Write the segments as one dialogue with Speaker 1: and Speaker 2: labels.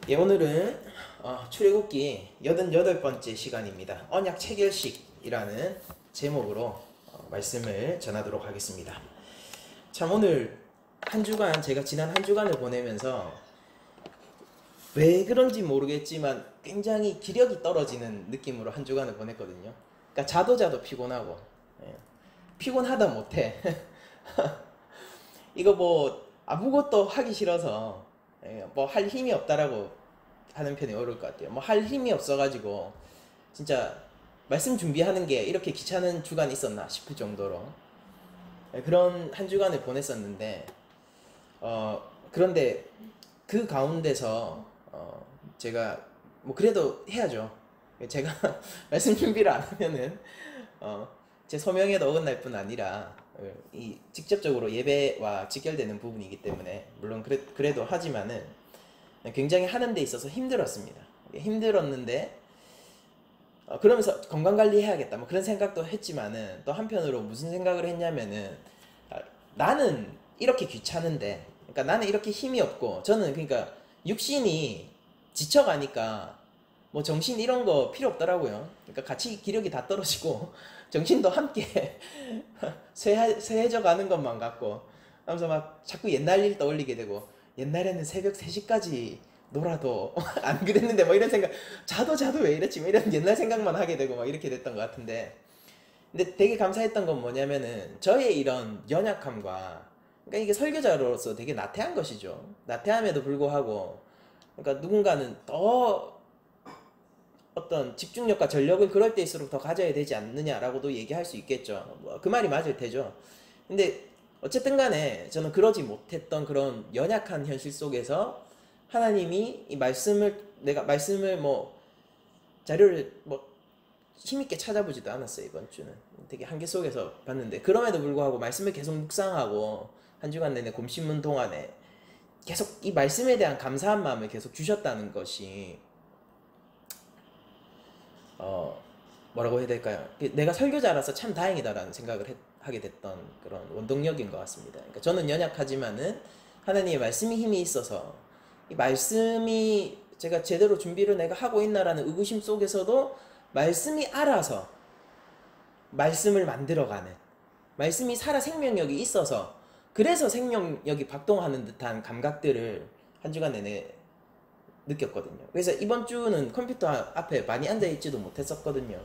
Speaker 1: 예, 오늘은 출애굽기 88번째 시간입니다. 언약 체결식이라는 제목으로 말씀을 전하도록 하겠습니다. 참 오늘 한 주간 제가 지난 한 주간을 보내면서 왜 그런지 모르겠지만 굉장히 기력이 떨어지는 느낌으로 한 주간을 보냈거든요. 그러니까 자도 피곤하고 피곤하다 못해 이거 뭐 아무것도 하기 싫어서 뭐 할 힘이 없다라고 하는 편이 어려울 것 같아요. 뭐 할 힘이 없어가지고 진짜 말씀 준비하는 게 이렇게 귀찮은 주간이 있었나 싶을 정도로 그런 한 주간을 보냈었는데 그런데 그 가운데서 제가 뭐 그래도 해야죠. 제가 말씀 준비를 안 하면은 제 소명에도 어긋날 뿐 아니라 이 직접적으로 예배와 직결되는 부분이기 때문에 물론 그래도 하지만은 굉장히 하는 데 있어서 힘들었습니다. 힘들었는데 그러면서 건강관리 해야겠다 뭐 그런 생각도 했지만은 또 한편으로 무슨 생각을 했냐면은 나는 이렇게 귀찮은데, 그러니까 나는 이렇게 힘이 없고, 저는 그러니까 육신이 지쳐가니까 뭐 정신 이런 거 필요 없더라고요. 그러니까 같이 기력이 다 떨어지고 정신도 함께 쇠해져 가는 것만 같고, 하면서 막 자꾸 옛날 일 떠올리게 되고, 옛날에는 새벽 3시까지 놀아도 안 그랬는데 뭐 이런 생각, 자도 왜 이랬지 뭐 이런 옛날 생각만 하게 되고 막 이렇게 됐던 것 같은데, 근데 되게 감사했던 건 뭐냐면은 저의 이런 연약함과, 그러니까 이게 설교자로서 되게 나태한 것이죠. 나태함에도 불구하고, 그러니까 누군가는 더 어떤 집중력과 전력을 그럴 때일수록 더 가져야 되지 않느냐라고도 얘기할 수 있겠죠. 뭐그 말이 맞을 테죠. 근데 어쨌든 간에 저는 그러지 못했던 그런 연약한 현실 속에서 하나님이 이 말씀을, 내가 말씀을 뭐 자료를 뭐 힘있게 찾아보지도 않았어요. 이번 주는 되게 한계 속에서 봤는데, 그럼에도 불구하고 말씀을 계속 묵상하고 한 주간 내내 곰신문 동안에 계속 이 말씀에 대한 감사한 마음을 계속 주셨다는 것이 뭐라고 해야 될까요? 내가 설교자라서 참 다행이다라는 생각을 하게 됐던 그런 원동력인 것 같습니다. 그러니까 저는 연약하지만은 하나님의 말씀이 힘이 있어서, 이 말씀이 제가 제대로 준비를 내가 하고 있나라는 의구심 속에서도 말씀이 알아서 말씀을 만들어가는, 말씀이 살아 생명력이 있어서 그래서 생명력이 박동하는 듯한 감각들을 한 주간 내내 느꼈거든요. 그래서 이번 주는 컴퓨터 앞에 많이 앉아있지도 못했었거든요.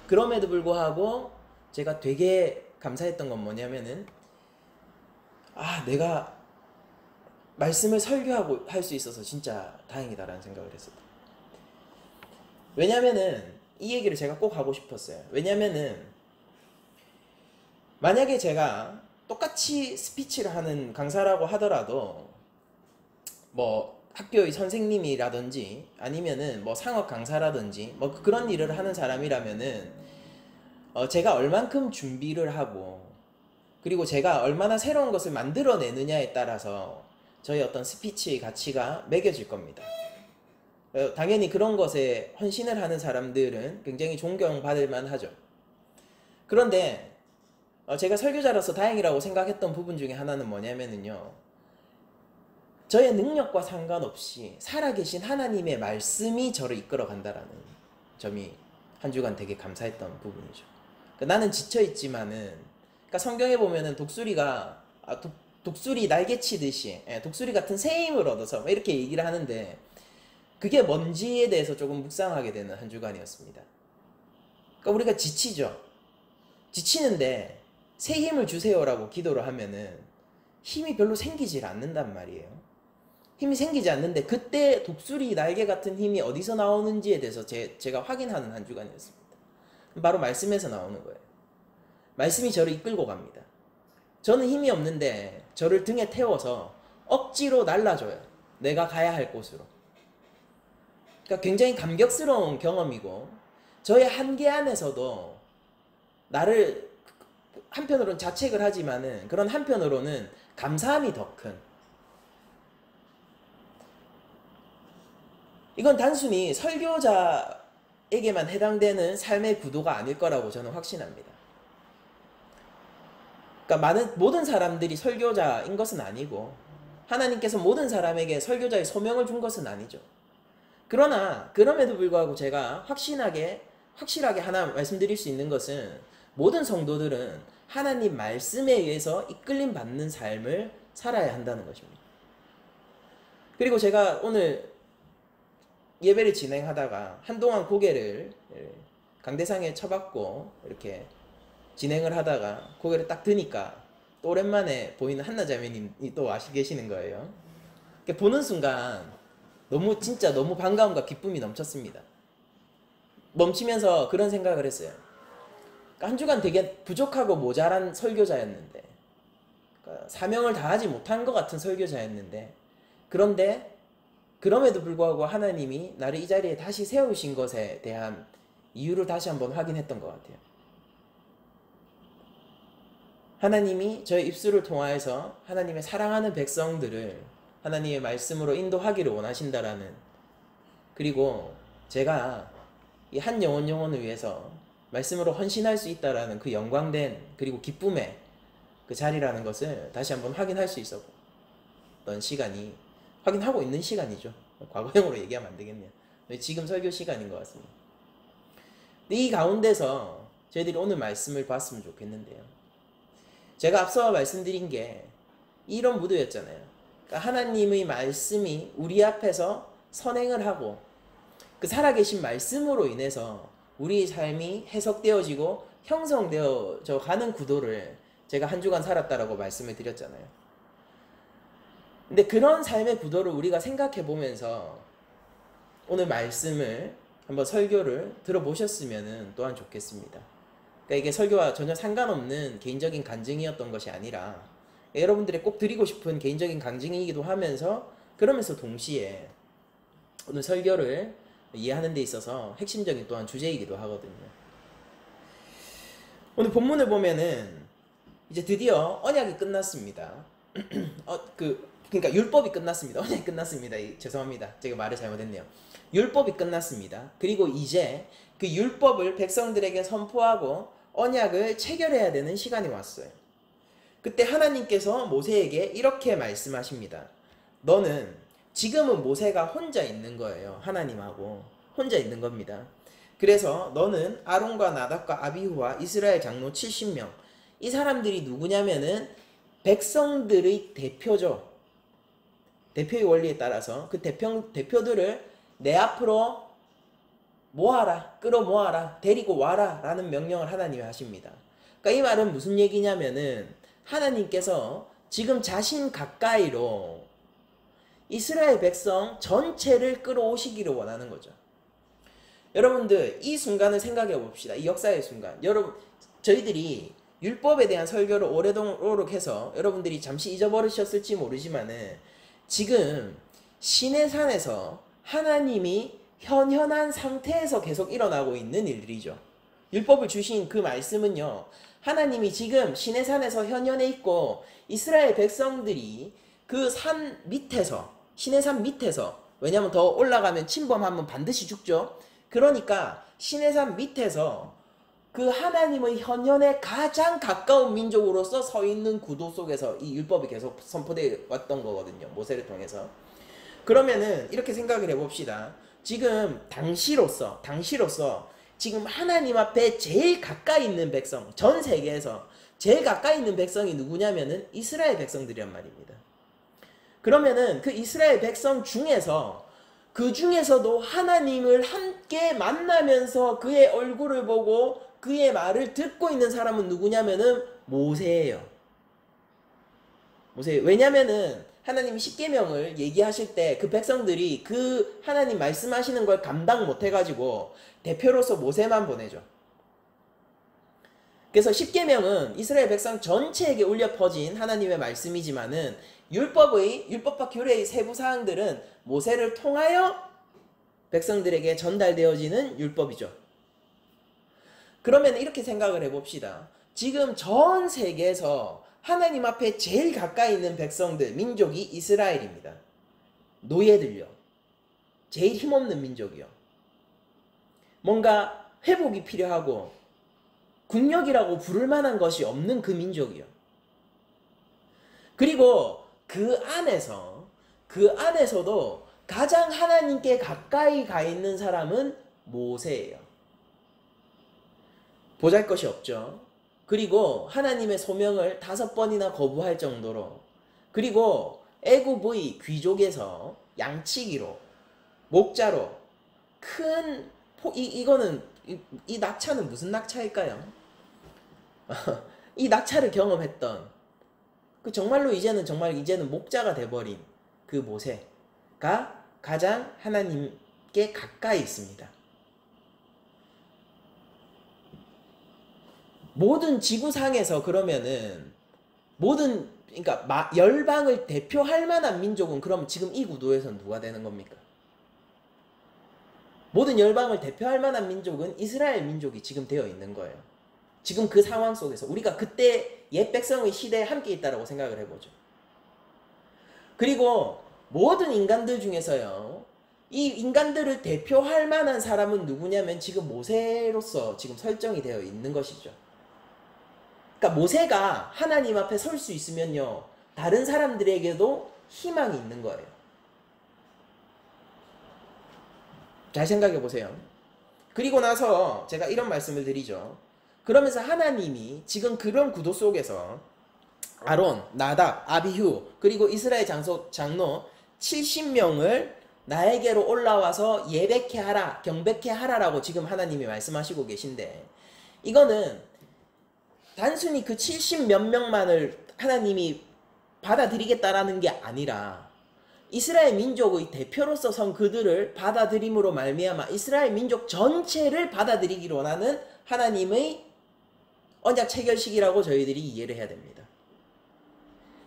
Speaker 1: 그럼에도 불구하고 제가 되게 감사했던 건 뭐냐면은, 내가 말씀을 설교하고 할 수 있어서 진짜 다행이다라는 생각을 했어요. 왜냐면은 이 얘기를 제가 꼭 하고 싶었어요. 왜냐면은 만약에 제가 똑같이 스피치를 하는 강사라고 하더라도 뭐 학교의 선생님이라든지 아니면은 뭐 상업 강사라든지 뭐 그런 일을 하는 사람이라면은 제가 얼만큼 준비를 하고, 그리고 제가 얼마나 새로운 것을 만들어내느냐에 따라서 저희 어떤 스피치의 가치가 매겨질 겁니다. 당연히 그런 것에 헌신을 하는 사람들은 굉장히 존경받을 만하죠. 그런데 제가 설교자로서 다행이라고 생각했던 부분 중에 하나는 뭐냐면은요, 저의 능력과 상관없이 살아계신 하나님의 말씀이 저를 이끌어 간다라는 점이 한 주간 되게 감사했던 부분이죠. 그러니까 나는 지쳐있지만은, 그러니까 성경에 보면은 독수리가 독수리 날개 치듯이 독수리 같은 새 힘을 얻어서 이렇게 얘기를 하는데, 그게 뭔지에 대해서 조금 묵상하게 되는 한 주간이었습니다. 그러니까 우리가 지치죠. 지치는데 새 힘을 주세요라고 기도를 하면은 힘이 별로 생기질 않는단 말이에요. 힘이 생기지 않는데, 그때 독수리 날개 같은 힘이 어디서 나오는지에 대해서 제가 확인하는 한 주간이었습니다. 바로 말씀에서 나오는 거예요. 말씀이 저를 이끌고 갑니다. 저는 힘이 없는데 저를 등에 태워서 억지로 날라줘요. 내가 가야 할 곳으로. 그러니까 굉장히 감격스러운 경험이고, 저의 한계 안에서도 나를 한편으로는 자책을 하지만은 그런 한편으로는 감사함이 더 큰, 이건 단순히 설교자에게만 해당되는 삶의 구도가 아닐 거라고 저는 확신합니다. 그러니까 모든 사람들이 설교자인 것은 아니고, 하나님께서 모든 사람에게 설교자의 소명을 준 것은 아니죠. 그러나 그럼에도 불구하고 제가 확실하게 하나 말씀드릴 수 있는 것은 모든 성도들은 하나님 말씀에 의해서 이끌림 받는 삶을 살아야 한다는 것입니다. 그리고 제가 오늘 예배를 진행하다가 한동안 고개를 강대상에 쳐박고 이렇게 진행을 하다가 고개를 딱 드니까 또 오랜만에 보이는 한나 자매님이 또 와시 계시는 거예요. 보는 순간 진짜 너무 반가움과 기쁨이 넘쳤습니다. 멈추면서 그런 생각을 했어요. 한 주간 되게 부족하고 모자란 설교자였는데, 사명을 다하지 못한 것 같은 설교자였는데, 그런데 그럼에도 불구하고 하나님이 나를 이 자리에 다시 세우신 것에 대한 이유를 다시 한번 확인했던 것 같아요. 하나님이 저의 입술을 통하여서 하나님의 사랑하는 백성들을 하나님의 말씀으로 인도하기를 원하신다라는, 그리고 제가 이 한 영혼을 위해서 말씀으로 헌신할 수 있다라는 그 영광된 그리고 기쁨의 그 자리라는 것을 다시 한번 확인할 수 있었던 시간이, 확인하고 있는 시간이죠. 과거형으로 얘기하면 안 되겠네요. 지금 설교 시간인 것 같습니다. 이 가운데서 저희들이 오늘 말씀을 봤으면 좋겠는데요. 제가 앞서 말씀드린 게 이런 무드였잖아요. 그러니까 하나님의 말씀이 우리 앞에서 선행을 하고 그 살아계신 말씀으로 인해서 우리 삶이 해석되어지고 형성되어져 가는 구도를 제가 한 주간 살았다라고 말씀을 드렸잖아요. 근데 그런 삶의 구도를 우리가 생각해 보면서 오늘 말씀을 한번 설교를 들어보셨으면 또한 좋겠습니다. 그러니까 이게 설교와 전혀 상관없는 개인적인 간증이었던 것이 아니라 여러분들이 꼭 드리고 싶은 개인적인 간증이기도 하면서, 그러면서 동시에 오늘 설교를 이해하는 데 있어서 핵심적인 또한 주제이기도 하거든요. 오늘 본문을 보면은 이제 드디어 언약이 끝났습니다. 그러니까 율법이 끝났습니다. 언약이 끝났습니다. 죄송합니다. 제가 말을 잘못했네요. 율법이 끝났습니다. 그리고 이제 그 율법을 백성들에게 선포하고 언약을 체결해야 되는 시간이 왔어요. 그때 하나님께서 모세에게 이렇게 말씀하십니다. 너는, 지금은 모세가 혼자 있는 거예요. 하나님하고 혼자 있는 겁니다. 그래서 너는 아론과 나답과 아비후와 이스라엘 장로 70명, 이 사람들이 누구냐면은 백성들의 대표죠. 대표의 원리에 따라서 그 대표들을 내 앞으로 모아라, 끌어모아라, 데리고 와라 라는 명령을 하나님이 하십니다. 그러니까 이 말은 무슨 얘기냐면은 하나님께서 지금 자신 가까이로 이스라엘 백성 전체를 끌어오시기를 원하는 거죠. 여러분들 이 순간을 생각해 봅시다. 이 역사의 순간. 여러분, 저희들이 율법에 대한 설교를 오래도록 해서 여러분들이 잠시 잊어버리셨을지 모르지만은 지금 시내산에서 하나님이 현현한 상태에서 계속 일어나고 있는 일들이죠. 율법을 주신 그 말씀은요, 하나님이 지금 시내산에서 현현해 있고 이스라엘 백성들이 그 산 밑에서, 시내산 밑에서, 왜냐하면 더 올라가면 침범하면 반드시 죽죠. 그러니까 시내산 밑에서 그 하나님의 현현에 가장 가까운 민족으로서 서 있는 구도 속에서 이 율법이 계속 선포되어 왔던 거거든요. 모세를 통해서. 그러면은 이렇게 생각을 해봅시다. 지금 당시로서 지금 하나님 앞에 제일 가까이 있는 백성, 전 세계에서 제일 가까이 있는 백성이 누구냐면은 이스라엘 백성들이란 말입니다. 그러면은 그 이스라엘 백성 중에서, 그 중에서도 하나님을 함께 만나면서 그의 얼굴을 보고 그의 말을 듣고 있는 사람은 누구냐면은 모세예요. 모세. 왜냐면은 하나님이 십계명을 얘기하실 때 그 백성들이 그 하나님 말씀하시는 걸 감당 못해가지고 대표로서 모세만 보내죠. 그래서 십계명은 이스라엘 백성 전체에게 울려 퍼진 하나님의 말씀이지만은 율법과 규례의 세부 사항들은 모세를 통하여 백성들에게 전달되어지는 율법이죠. 그러면 이렇게 생각을 해봅시다. 지금 전 세계에서 하나님 앞에 제일 가까이 있는 백성들, 민족이 이스라엘입니다. 노예들요. 제일 힘없는 민족이요. 뭔가 회복이 필요하고 국력이라고 부를 만한 것이 없는 그 민족이요. 그리고 그 안에서도 가장 하나님께 가까이 가 있는 사람은 모세예요. 보잘것이 없죠. 그리고 하나님의 소명을 5번이나 거부할 정도로, 그리고 애굽의 귀족에서 양치기로, 목자로 이거는 이 낙차는 무슨 낙차일까요? 이 낙차를 경험했던 정말로 이제는 목자가 돼버린 그 모세가 가장 하나님께 가까이 있습니다. 모든 지구상에서 그러면은 그러니까 열방을 대표할 만한 민족은 그럼 지금 이 구도에서는 누가 되는 겁니까? 모든 열방을 대표할 만한 민족은 이스라엘 민족이 지금 되어 있는 거예요. 지금 그 상황 속에서 우리가 그때 옛 백성의 시대에 함께 있다라고 생각을 해보죠. 그리고 모든 인간들 중에서요, 이 인간들을 대표할 만한 사람은 누구냐면 지금 모세로서 지금 설정이 되어 있는 것이죠. 그러니까 모세가 하나님 앞에 설 수 있으면요, 다른 사람들에게도 희망이 있는 거예요. 잘 생각해 보세요. 그리고 나서 제가 이런 말씀을 드리죠. 그러면서 하나님이 지금 그런 구도 속에서 아론, 나답, 아비후, 그리고 이스라엘 장로 70명을 나에게로 올라와서 예배케 하라, 경배케 하라라고 지금 하나님이 말씀하시고 계신데, 이거는 단순히 그 70 몇 명만을 하나님이 받아들이겠다라는 게 아니라 이스라엘 민족의 대표로서 선 그들을 받아들임으로 말미암아 이스라엘 민족 전체를 받아들이기로 원하는 하나님의 언약 체결식이라고 저희들이 이해를 해야 됩니다.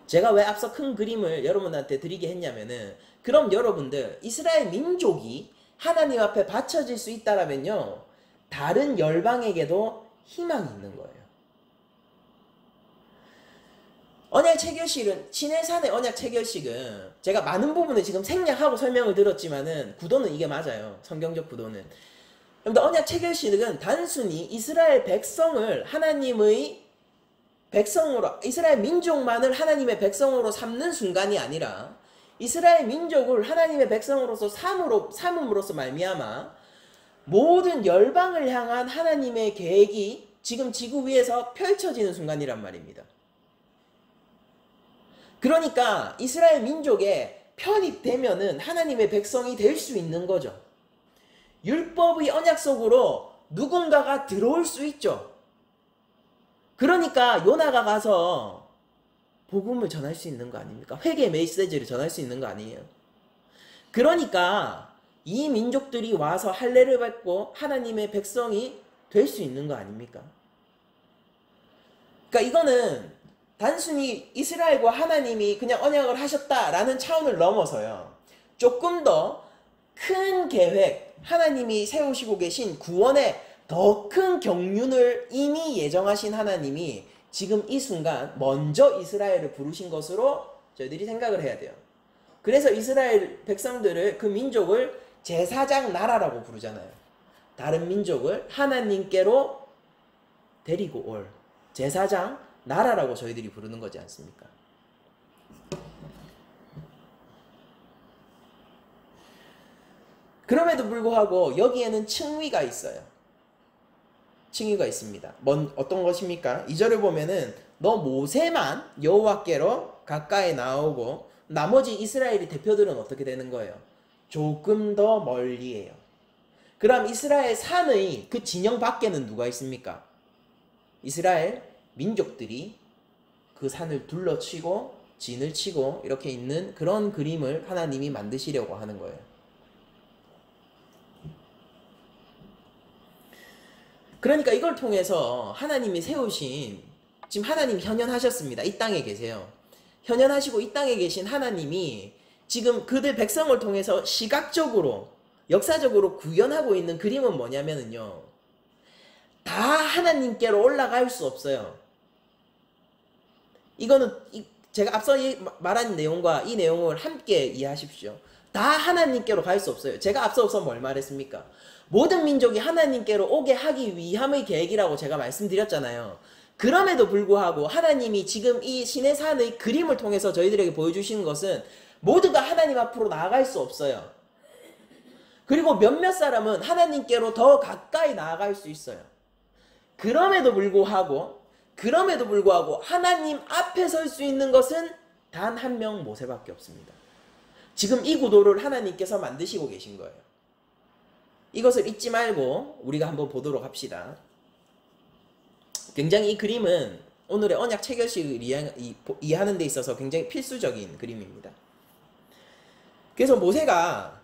Speaker 1: 제가 왜 앞서 큰 그림을 여러분한테 드리게 했냐면은, 그럼 여러분들 이스라엘 민족이 하나님 앞에 바쳐질 수 있다라면요, 다른 열방에게도 희망이 있는 거예요. 언약 체결식은, 시내산의 언약 체결식은 제가 많은 부분을 지금 생략하고 설명을 드렸지만은 구도는 이게 맞아요. 성경적 구도는. 그런데 언약 체결식은 단순히 이스라엘 백성을 하나님의 백성으로, 이스라엘 민족만을 하나님의 백성으로 삼는 순간이 아니라 이스라엘 민족을 하나님의 백성으로서 삼음으로써 말미암아 모든 열방을 향한 하나님의 계획이 지금 지구 위에서 펼쳐지는 순간이란 말입니다. 그러니까 이스라엘 민족에 편입되면은 하나님의 백성이 될 수 있는 거죠. 율법의 언약 속으로 누군가가 들어올 수 있죠. 그러니까 요나가 가서 복음을 전할 수 있는 거 아닙니까? 회개 메시지를 전할 수 있는 거 아니에요? 그러니까 이 민족들이 와서 할례를 받고 하나님의 백성이 될 수 있는 거 아닙니까? 그러니까 이거는 단순히 이스라엘과 하나님이 그냥 언약을 하셨다라는 차원을 넘어서요, 조금 더 큰 계획, 하나님이 세우시고 계신 구원의 더 큰 경륜을 이미 예정하신 하나님이 지금 이 순간 먼저 이스라엘을 부르신 것으로 저희들이 생각을 해야 돼요. 그래서 이스라엘 백성들을, 그 민족을 제사장 나라라고 부르잖아요. 다른 민족을 하나님께로 데리고 올 제사장 나라라고 저희들이 부르는 거지 않습니까? 그럼에도 불구하고 여기에는 층위가 있어요. 층위가 있습니다. 어떤 것입니까? 2절을 보면은 너 모세만 여호와께로 가까이 나오고 나머지 이스라엘의 대표들은 어떻게 되는 거예요? 조금 더 멀리에요. 그럼 이스라엘 산의 그 진영 밖에는 누가 있습니까? 이스라엘 민족들이 그 산을 둘러치고 진을 치고 이렇게 있는 그런 그림을 하나님이 만드시려고 하는 거예요. 그러니까 이걸 통해서 하나님이 세우신, 지금 하나님 현현하셨습니다. 이 땅에 계세요. 현현하시고 이 땅에 계신 하나님이 지금 그들 백성을 통해서 시각적으로, 역사적으로 구현하고 있는 그림은 뭐냐면요, 다 하나님께로 올라갈 수 없어요. 이거는 제가 앞서 말한 내용과 이 내용을 함께 이해하십시오. 다 하나님께로 갈 수 없어요. 제가 앞서서 뭘 말했습니까? 모든 민족이 하나님께로 오게 하기 위함의 계획이라고 제가 말씀드렸잖아요. 그럼에도 불구하고 하나님이 지금 이 시내산의 그림을 통해서 저희들에게 보여주시는 것은 모두가 하나님 앞으로 나아갈 수 없어요. 그리고 몇몇 사람은 하나님께로 더 가까이 나아갈 수 있어요. 그럼에도 불구하고 하나님 앞에 설 수 있는 것은 단 한 명 모세밖에 없습니다. 지금 이 구도를 하나님께서 만드시고 계신 거예요. 이것을 잊지 말고 우리가 한번 보도록 합시다. 굉장히 이 그림은 오늘의 언약 체결식을 이해하는 데 있어서 굉장히 필수적인 그림입니다. 그래서 모세가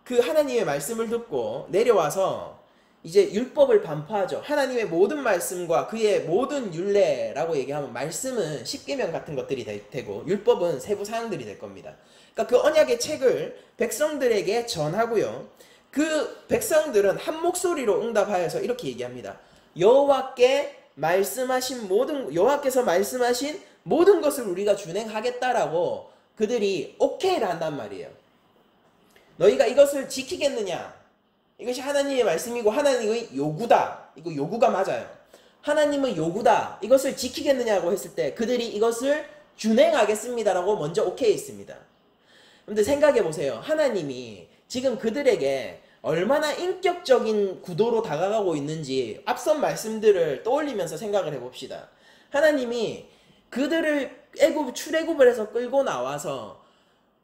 Speaker 1: 그 하나님의 말씀을 듣고 내려와서 이제 율법을 반포하죠. 하나님의 모든 말씀과 그의 모든 율례라고 얘기하면 말씀은 십계명 같은 것들이 되고 율법은 세부 사항들이 될 겁니다. 그러니까 그 언약의 책을 백성들에게 전하고요. 그 백성들은 한 목소리로 응답하여서 이렇게 얘기합니다. 여호와께서 말씀하신 모든 것을 우리가 준행하겠다라고 그들이 오케이를 한단 말이에요. 너희가 이것을 지키겠느냐? 이것이 하나님의 말씀이고 하나님의 요구다. 이거 요구가 맞아요. 하나님의 요구다. 이것을 지키겠느냐고 했을 때 그들이 이것을 준행하겠습니다라고 먼저 오케이 했습니다. 그런데 생각해 보세요. 하나님이 지금 그들에게 얼마나 인격적인 구도로 다가가고 있는지 앞선 말씀들을 떠올리면서 생각을 해봅시다. 하나님이 그들을 출애굽을 해서 끌고 나와서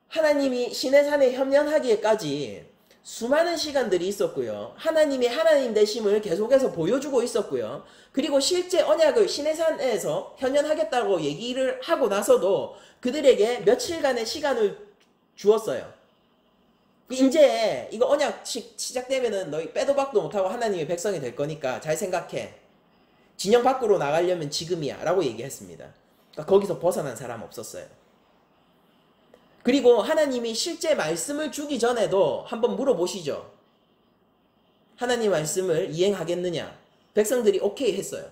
Speaker 1: 하나님이 시내산에 현현하기에까지 수많은 시간들이 있었고요. 하나님이 하나님 되심을 계속해서 보여주고 있었고요. 그리고 실제 언약을 시내산에서 현현하겠다고 얘기를 하고 나서도 그들에게 며칠간의 시간을 주었어요. 이제 이거 언약 시작되면은 너희 빼도 박도 못하고 하나님의 백성이 될 거니까 잘 생각해. 진영 밖으로 나가려면 지금이야 라고 얘기했습니다. 그러니까 거기서 벗어난 사람 없었어요. 그리고 하나님이 실제 말씀을 주기 전에도 한번 물어보시죠. 하나님 말씀을 이행하겠느냐? 백성들이 오케이 했어요.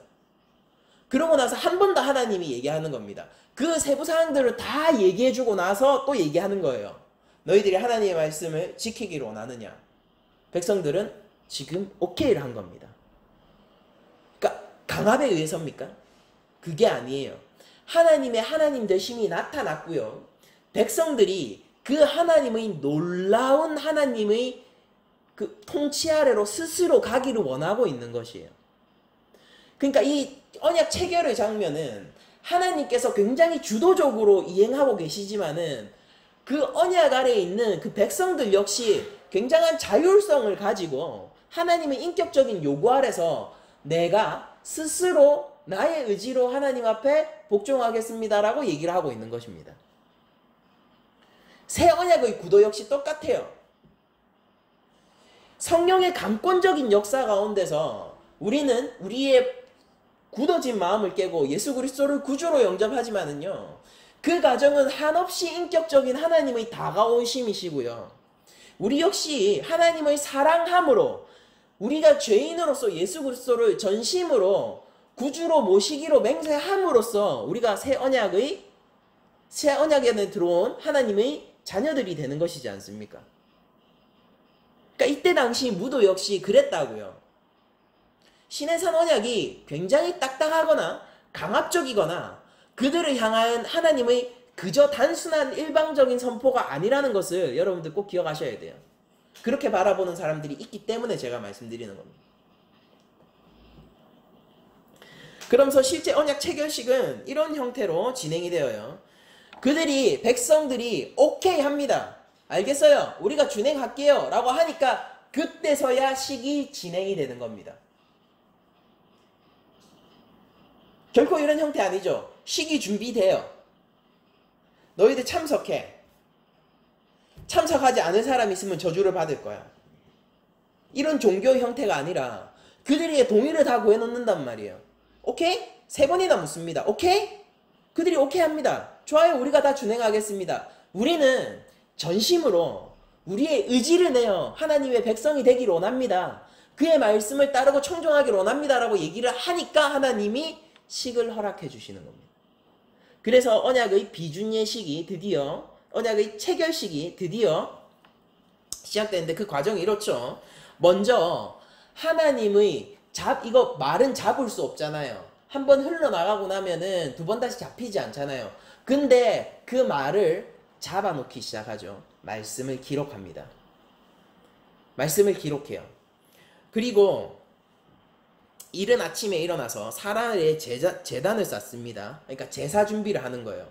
Speaker 1: 그러고 나서 한 번 더 하나님이 얘기하는 겁니다. 그 세부 사항들을 다 얘기해주고 나서 또 얘기하는 거예요. 너희들이 하나님의 말씀을 지키기로 원하느냐? 백성들은 지금 오케이를 한 겁니다. 그러니까 강압에 의해서입니까? 그게 아니에요. 하나님의 하나님 되심이 나타났고요. 백성들이 그 하나님의 놀라운 하나님의 그 통치 아래로 스스로 가기를 원하고 있는 것이에요. 그러니까 이 언약 체결의 장면은 하나님께서 굉장히 주도적으로 이행하고 계시지만은 그 언약 아래에 있는 그 백성들 역시 굉장한 자율성을 가지고 하나님의 인격적인 요구 아래서 내가 스스로 나의 의지로 하나님 앞에 복종하겠습니다라고 얘기를 하고 있는 것입니다. 새 언약의 구도 역시 똑같아요. 성령의 감권적인 역사 가운데서 우리는 우리의 굳어진 마음을 깨고 예수 그리스도를 구주로 영접하지만은요, 그 과정은 한없이 인격적인 하나님의 다가오심이시고요. 우리 역시 하나님의 사랑함으로 우리가 죄인으로서 예수 그리스도를 전심으로 구주로 모시기로 맹세함으로써 우리가 새 언약에는 들어온 하나님의 자녀들이 되는 것이지 않습니까? 그러니까 이때 당시 무도 역시 그랬다고요. 시내산 언약이 굉장히 딱딱하거나 강압적이거나 그들을 향한 하나님의 그저 단순한 일방적인 선포가 아니라는 것을 여러분들 꼭 기억하셔야 돼요. 그렇게 바라보는 사람들이 있기 때문에 제가 말씀드리는 겁니다. 그러면서 실제 언약 체결식은 이런 형태로 진행이 되어요. 백성들이 오케이 합니다. 알겠어요. 우리가 준행할게요. 라고 하니까 그때서야 식이 진행이 되는 겁니다. 결코 이런 형태 아니죠. 식이 준비돼요. 너희들 참석해. 참석하지 않은 사람 있으면 저주를 받을 거야. 이런 종교 형태가 아니라 그들의 동의를 다 구해놓는단 말이에요. 오케이? 3번이나 묻습니다. 오케이? 그들이 오케이 합니다. 좋아요. 우리가 다 준행하겠습니다. 우리는 전심으로 우리의 의지를 내어 하나님의 백성이 되기를 원합니다. 그의 말씀을 따르고 청종하기를 원합니다. 라고 얘기를 하니까 하나님이 식을 허락해 주시는 겁니다. 그래서 언약의 비준예 식이 드디어, 언약의 체결식이 드디어 시작되는데 그 과정이 이렇죠. 먼저 하나님의 이거 말은 잡을 수 없잖아요. 한번 흘러나가고 나면은 두 번 다시 잡히지 않잖아요. 근데 그 말을 잡아놓기 시작하죠. 말씀을 기록합니다. 말씀을 기록해요. 그리고 이른 아침에 일어나서 사라의 제단을 쌓습니다. 그러니까 제사 준비를 하는 거예요.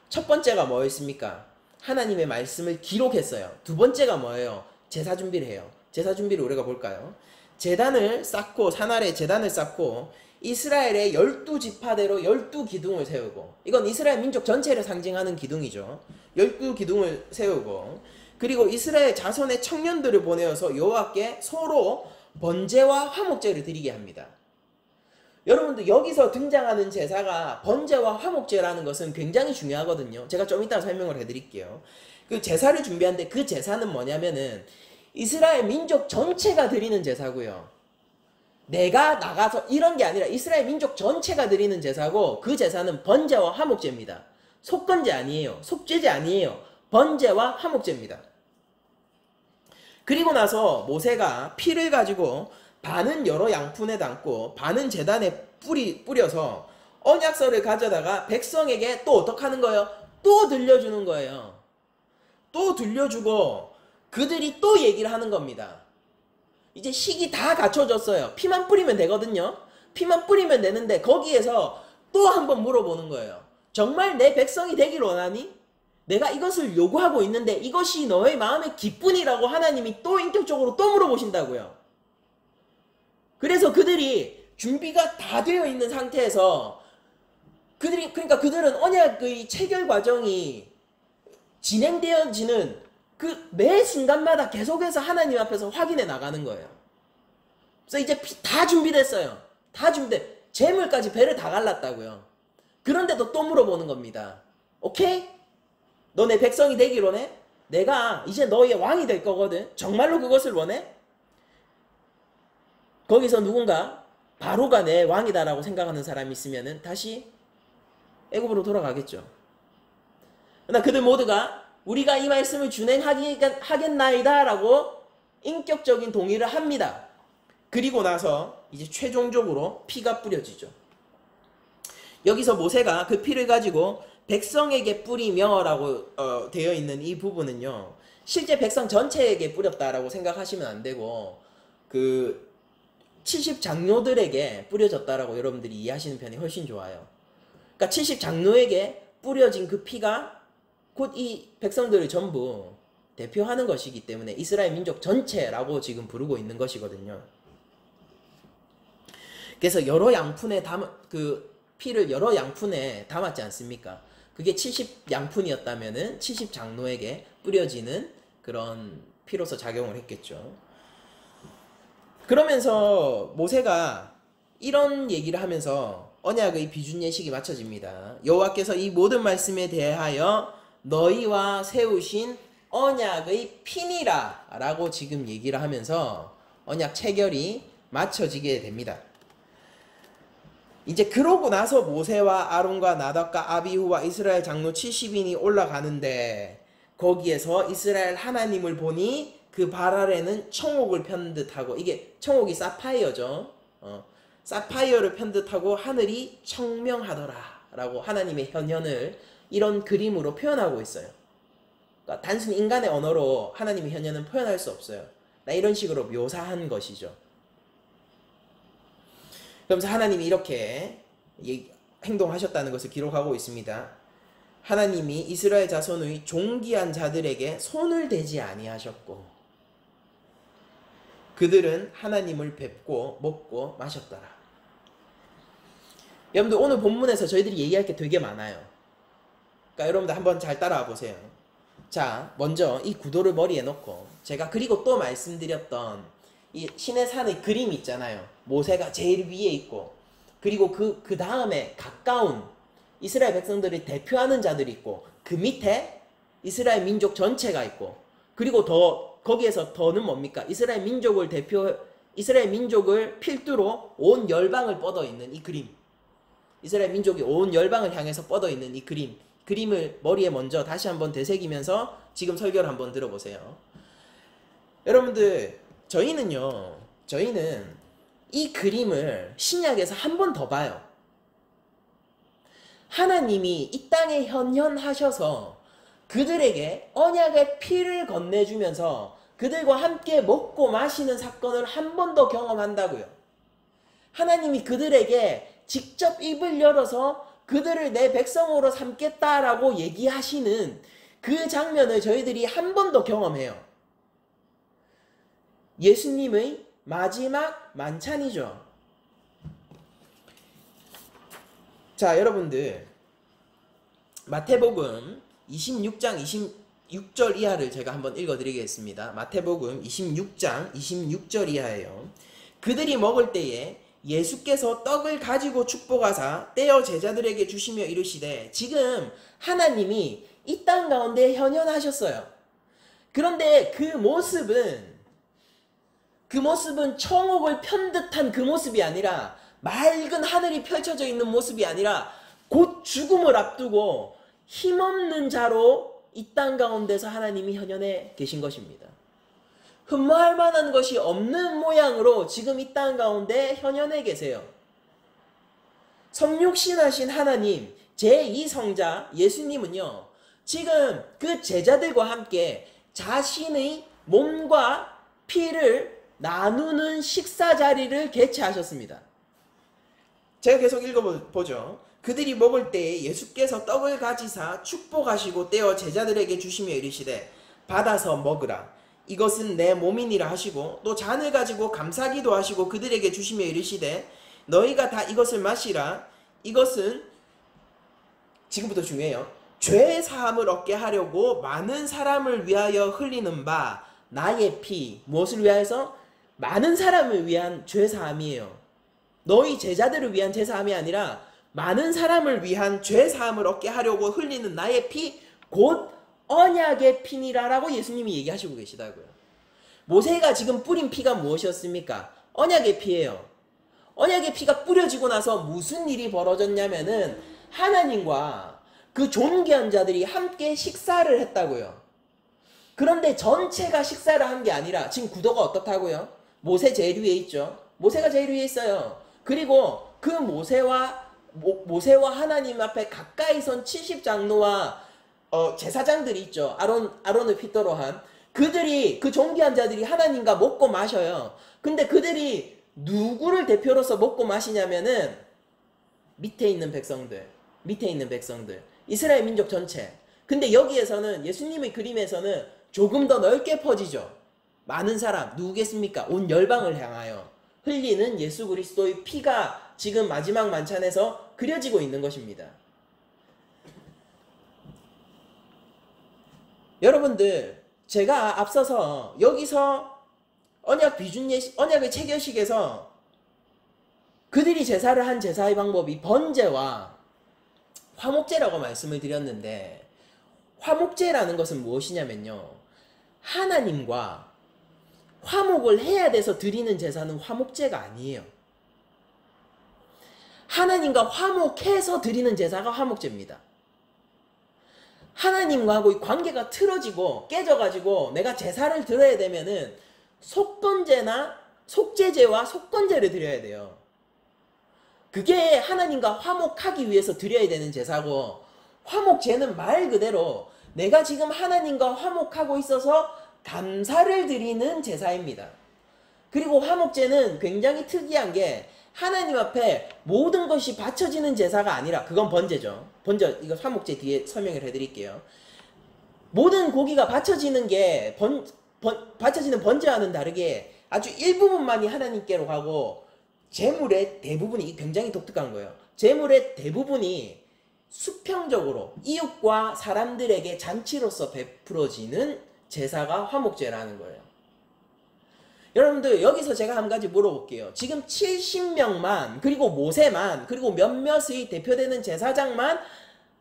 Speaker 1: 첫 번째가 뭐였습니까? 하나님의 말씀을 기록했어요. 두 번째가 뭐예요? 제사 준비를 해요. 제사 준비를 우리가 볼까요? 제단을 쌓고, 산알에 제단을 쌓고 이스라엘의 12지파대로 12기둥을 세우고, 이건 이스라엘 민족 전체를 상징하는 기둥이죠. 12기둥을 세우고, 그리고 이스라엘 자손의 청년들을 보내어서 여호와께 서로 번제와 화목제를 드리게 합니다. 여러분들 여기서 등장하는 제사가 번제와 화목제라는 것은 굉장히 중요하거든요. 제가 좀 이따 설명을 해드릴게요. 그 제사를 준비하는데 그 제사는 뭐냐면은 이스라엘 민족 전체가 드리는 제사고요. 내가 나가서 이런 게 아니라 이스라엘 민족 전체가 드리는 제사고, 그 제사는 번제와 화목제입니다. 속건제 아니에요. 속죄제 아니에요. 번제와 화목제입니다. 그리고 나서 모세가 피를 가지고 반은 여러 양푼에 담고 반은 제단에 뿌려서 언약서를 가져다가 백성에게 또 어떻게 하는 거예요? 또 들려주는 거예요. 또 들려주고 그들이 또 얘기를 하는 겁니다. 이제 식이 다 갖춰졌어요. 피만 뿌리면 되거든요. 피만 뿌리면 되는데 거기에서 또 한번 물어보는 거예요. 정말 내 백성이 되길 원하니? 내가 이것을 요구하고 있는데 이것이 너의 마음의 기쁨이라고 하나님이 또 인격적으로 또 물어보신다고요. 그래서 그들이 준비가 다 되어 있는 상태에서 그러니까 그들은 언약의 체결 과정이 진행되어지는 그 매 순간마다 계속해서 하나님 앞에서 확인해 나가는 거예요. 그래서 이제 다 준비됐어요. 다 준비돼. 재물까지 배를 다 갈랐다고요. 그런데도 또 물어보는 겁니다. 오케이? 너 내 백성이 되길 원해? 내가 이제 너의 왕이 될 거거든. 정말로 그것을 원해? 거기서 누군가 바로가 내 왕이다라고 생각하는 사람이 있으면은 다시 애굽으로 돌아가겠죠. 그러나 그들 모두가 우리가 이 말씀을 준행하겠나이다 라고 인격적인 동의를 합니다. 그리고 나서 이제 최종적으로 피가 뿌려지죠. 여기서 모세가 그 피를 가지고 백성에게 뿌리며 라고 되어 있는 이 부분은요, 실제 백성 전체에게 뿌렸다라고 생각하시면 안 되고 그 70장로들에게 뿌려졌다라고 여러분들이 이해하시는 편이 훨씬 좋아요. 그러니까 70장로에게 뿌려진 그 피가 곧 이 백성들을 전부 대표하는 것이기 때문에 이스라엘 민족 전체라고 지금 부르고 있는 것이거든요. 그래서 여러 양푼에 그 피를 여러 양푼에 담았지 않습니까? 그게 70양푼이었다면은 70장로에게 뿌려지는 그런 피로서 작용을 했겠죠. 그러면서 모세가 이런 얘기를 하면서 언약의 비준 예식이 마쳐집니다. 여호와께서 이 모든 말씀에 대하여 너희와 세우신 언약의 피니라 라고 지금 얘기를 하면서 언약 체결이 마쳐지게 됩니다. 이제 그러고 나서 모세와 아론과 나답과 아비후와 이스라엘 장로 70인이 올라가는데, 거기에서 이스라엘 하나님을 보니 그 발 아래는 청옥을 편듯하고, 이게 청옥이 사파이어죠. 사파이어를 편듯하고 하늘이 청명하더라 라고 하나님의 현현을 이런 그림으로 표현하고 있어요. 그러니까 단순히 인간의 언어로 하나님의 현현은 표현할 수 없어요. 이런 식으로 묘사한 것이죠. 그러면서 하나님이 이렇게 행동하셨다는 것을 기록하고 있습니다. 하나님이 이스라엘 자손의 존귀한 자들에게 손을 대지 아니하셨고 그들은 하나님을 뵙고 먹고 마셨더라. 여러분들 오늘 본문에서 저희들이 얘기할 게 되게 많아요. 그러니까 여러분들 한번 잘 따라와 보세요. 자, 먼저 이 구도를 머리에 놓고 제가 그리고 또 말씀드렸던 이 신의 산의 그림이 있잖아요. 모세가 제일 위에 있고, 그리고 그 다음에 가까운 이스라엘 백성들을 대표하는 자들이 있고, 그 밑에 이스라엘 민족 전체가 있고, 그리고 거기에서 더는 뭡니까? 이스라엘 민족을 필두로 온 열방을 뻗어 있는 이 그림. 이스라엘 민족이 온 열방을 향해서 뻗어 있는 이 그림을 머리에 먼저 다시 한번 되새기면서 지금 설교를 한번 들어보세요. 여러분들, 저희는 이 그림을 신약에서 한 번 더 봐요. 하나님이 이 땅에 현현하셔서 그들에게 언약의 피를 건네주면서 그들과 함께 먹고 마시는 사건을 한 번 더 경험한다고요. 하나님이 그들에게 직접 입을 열어서 그들을 내 백성으로 삼겠다라고 얘기하시는 그 장면을 저희들이 한 번 더 경험해요. 예수님의 마지막 만찬이죠. 자, 여러분들, 마태복음 26장 26절 이하를 제가 한번 읽어드리겠습니다. 마태복음 26장 26절 이하예요. 그들이 먹을 때에 예수께서 떡을 가지고 축복하사 떼어 제자들에게 주시며 이르시되, 지금 하나님이 이 땅 가운데 현현하셨어요. 그런데 그 모습은 청옥을 편 듯한 그 모습이 아니라, 맑은 하늘이 펼쳐져 있는 모습이 아니라 곧 죽음을 앞두고 힘없는 자로 이 땅 가운데서 하나님이 현현해 계신 것입니다. 흠모할 만한 것이 없는 모양으로 지금 이 땅 가운데 현현해 계세요. 성육신하신 하나님, 제2성자 예수님은요, 지금 그 제자들과 함께 자신의 몸과 피를 나누는 식사 자리를 개최하셨습니다. 제가 계속 읽어보죠. 그들이 먹을 때에 예수께서 떡을 가지사 축복하시고 떼어 제자들에게 주시며 이르시되, 받아서 먹으라. 이것은 내 몸이니라 하시고, 또 잔을 가지고 감사기도 하시고 그들에게 주시며 이르시되, 너희가 다 이것을 마시라. 이것은, 지금부터 중요해요, 죄 사함을 얻게 하려고 많은 사람을 위하여 흘리는 바 나의 피. 무엇을 위하여서? 많은 사람을 위한 죄 사함이에요. 너희 제자들을 위한 죄 사함이 아니라 많은 사람을 위한 죄 사함을 얻게 하려고 흘리는 나의 피, 곧 언약의 피니라라고 예수님이 얘기하시고 계시다고요. 모세가 지금 뿌린 피가 무엇이었습니까? 언약의 피예요. 언약의 피가 뿌려지고 나서 무슨 일이 벌어졌냐면은 하나님과 그 존귀한 자들이 함께 식사를 했다고요. 그런데 전체가 식사를 한 게 아니라, 지금 구도가 어떻다고요? 모세 제일 위에 있죠. 모세가 제일 위에 있어요. 그리고 그 모세와 하나님 앞에 가까이 선 70장로와 제사장들이 있죠. 아론을 핏대로 한 그들이, 그 존귀한 자들이 하나님과 먹고 마셔요. 근데 그들이 누구를 대표로서 먹고 마시냐면은 밑에 있는 백성들, 이스라엘 민족 전체. 근데 여기에서는, 예수님의 그림에서는 조금 더 넓게 퍼지죠. 많은 사람, 누구겠습니까? 온 열방을 향하여 흘리는 예수 그리스도의 피가 지금 마지막 만찬에서 그려지고 있는 것입니다. 여러분들, 제가 앞서서 여기서 언약의 체결식에서 그들이 제사를 한 제사의 방법이 번제와 화목제라고 말씀을 드렸는데, 화목제라는 것은 무엇이냐면요, 하나님과 화목을 해야 돼서 드리는 제사는 화목제가 아니에요. 하나님과 화목해서 드리는 제사가 화목제입니다. 하나님과의 관계가 틀어지고 깨져가지고 내가 제사를 드려야 되면은 속죄제와 속건제를 드려야 돼요. 그게 하나님과 화목하기 위해서 드려야 되는 제사고, 화목제는 말 그대로 내가 지금 하나님과 화목하고 있어서 감사를 드리는 제사입니다. 그리고 화목제는 굉장히 특이한 게, 하나님 앞에 모든 것이 바쳐지는 제사가 아니라, 그건 번제죠. 이거 화목제 뒤에 설명을 해드릴게요. 모든 고기가 바쳐지는 게 바쳐지는 번제와는 다르게 아주 일부분만이 하나님께로 가고, 제물의 대부분이, 굉장히 독특한 거예요. 제물의 대부분이 수평적으로 이웃과 사람들에게 잔치로서 베풀어지는 제사가 화목제라는 거예요. 여러분들, 여기서 제가 한 가지 물어볼게요. 지금 70명만, 그리고 모세만, 그리고 몇몇의 대표되는 제사장만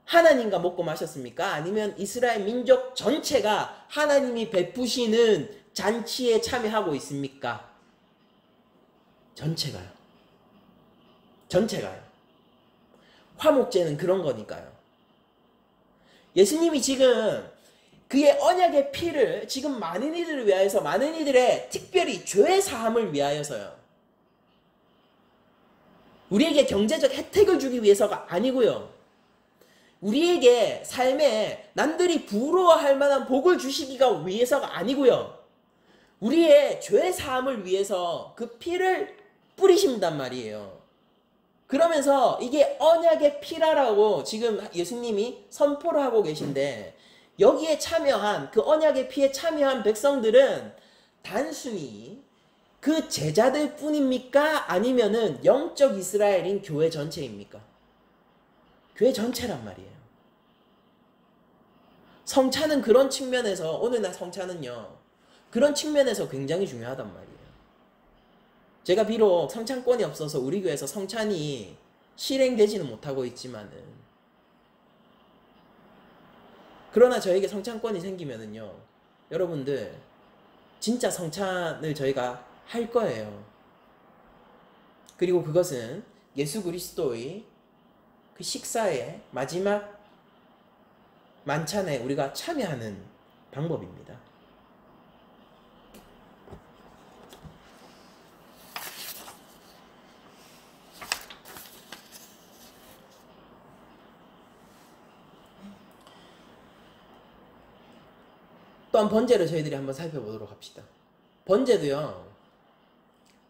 Speaker 1: 하나님과 먹고 마셨습니까? 아니면 이스라엘 민족 전체가 하나님이 베푸시는 잔치에 참여하고 있습니까? 전체가요. 화목제는 그런 거니까요. 예수님이 지금 그의 언약의 피를 지금 많은 이들을 위하여서, 많은 이들의 특별히 죄 사함을 위하여서요. 우리에게 경제적 혜택을 주기 위해서가 아니고요. 우리에게 삶에 남들이 부러워할 만한 복을 주시기가 위해서가 아니고요. 우리의 죄 사함을 위해서 그 피를 뿌리신단 말이에요. 그러면서 이게 언약의 피라라고 지금 예수님이 선포를 하고 계신데, 여기에 참여한, 그 언약의 피에 참여한 백성들은 단순히 그 제자들 뿐입니까? 아니면은 영적 이스라엘인 교회 전체입니까? 교회 전체란 말이에요. 성찬은 그런 측면에서, 오늘날 성찬은요, 그런 측면에서 굉장히 중요하단 말이에요. 제가 비록 성찬권이 없어서 우리 교회에서 성찬이 실행되지는 못하고 있지만은, 그러나 저에게 성찬권이 생기면은요, 여러분들 진짜 성찬을 저희가 할 거예요. 그리고 그것은 예수 그리스도의 그 식사의 마지막 만찬에 우리가 참여하는 방법입니다. 또한 번제를 저희들이 한번 살펴보도록 합시다. 번제도요,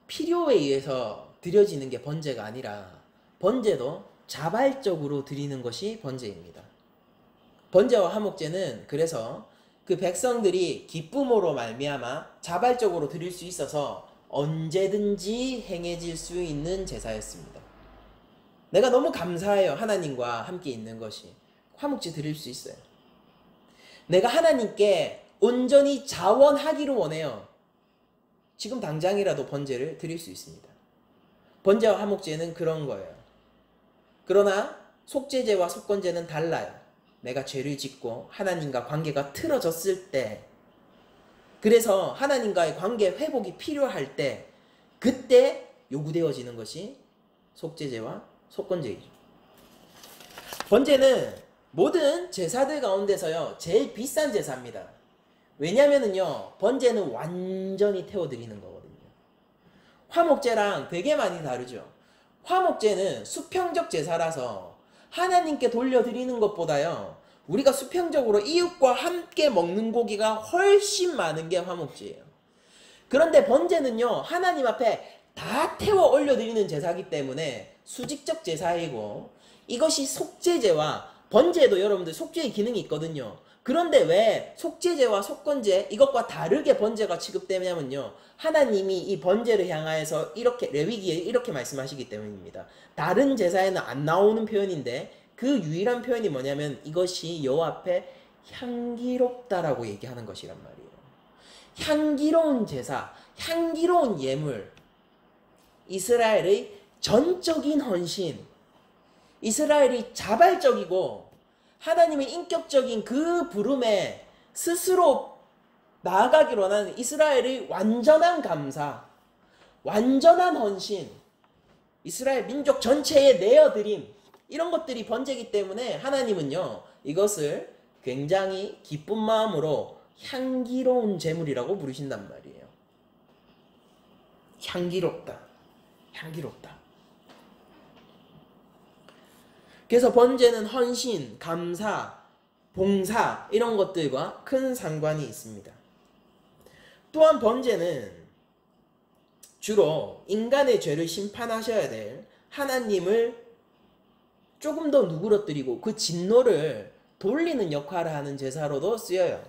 Speaker 1: 필요에 의해서 드려지는 게 번제가 아니라, 번제도 자발적으로 드리는 것이 번제입니다. 번제와 화목제는 그래서 그 백성들이 기쁨으로 말미암아 자발적으로 드릴 수 있어서 언제든지 행해질 수 있는 제사였습니다. 내가 너무 감사해요. 하나님과 함께 있는 것이. 화목제 드릴 수 있어요. 내가 하나님께 온전히 자원하기를 원해요. 지금 당장이라도 번제를 드릴 수 있습니다. 번제와 화목제는 그런 거예요. 그러나 속죄제와 속건제는 달라요. 내가 죄를 짓고 하나님과 관계가 틀어졌을 때, 그래서 하나님과의 관계 회복이 필요할 때, 그때 요구되어지는 것이 속죄제와 속건제이죠. 번제는 모든 제사들 가운데서요, 제일 비싼 제사입니다. 왜냐면은요, 번제는 완전히 태워드리는 거거든요. 화목제랑 되게 많이 다르죠. 화목제는 수평적 제사라서 하나님께 돌려드리는 것보다요, 우리가 수평적으로 이웃과 함께 먹는 고기가 훨씬 많은 게 화목제예요. 그런데 번제는요, 하나님 앞에 다 태워 올려드리는 제사이기 때문에 수직적 제사이고, 이것이 속죄제와 번제도 여러분들 속죄의 기능이 있거든요. 그런데 왜 속죄제와 속건제 이것과 다르게 번제가 취급되냐면요, 하나님이 이 번제를 향하여서 이렇게 레위기에 이렇게 말씀하시기 때문입니다. 다른 제사에는 안 나오는 표현인데 그 유일한 표현이 뭐냐면 이것이 여호와 앞에 향기롭다라고 얘기하는 것이란 말이에요. 향기로운 제사, 향기로운 예물, 이스라엘의 전적인 헌신, 이스라엘이 자발적이고 하나님의 인격적인 그 부름에 스스로 나아가기로 하는 이스라엘의 완전한 감사, 완전한 헌신, 이스라엘 민족 전체에 내어드림, 이런 것들이 번제이기 때문에 하나님은요, 이것을 굉장히 기쁜 마음으로 향기로운 제물이라고 부르신단 말이에요. 향기롭다, 향기롭다. 그래서 번제는 헌신, 감사, 봉사 이런 것들과 큰 상관이 있습니다. 또한 번제는 주로 인간의 죄를 심판하셔야 될 하나님을 조금 더 누그러뜨리고 그 진노를 돌리는 역할을 하는 제사로도 쓰여요.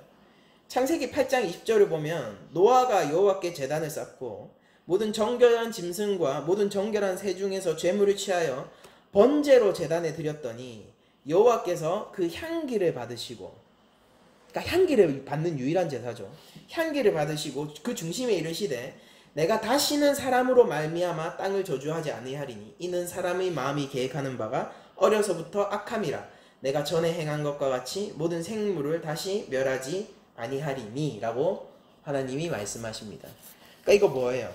Speaker 1: 창세기 8장 20절을 보면 노아가 여호와께 제단을 쌓고 모든 정결한 짐승과 모든 정결한 새 중에서 제물을 취하여 번제로 제단에 드렸더니 여호와께서 그 향기를 받으시고, 그러니까 향기를 받는 유일한 제사죠. 향기를 받으시고 그 중심에 이르시되 내가 다시는 사람으로 말미암아 땅을 저주하지 아니하리니 이는 사람의 마음이 계획하는 바가 어려서부터 악함이라 내가 전에 행한 것과 같이 모든 생물을 다시 멸하지 아니하리니 라고 하나님이 말씀하십니다. 그러니까 이거 뭐예요?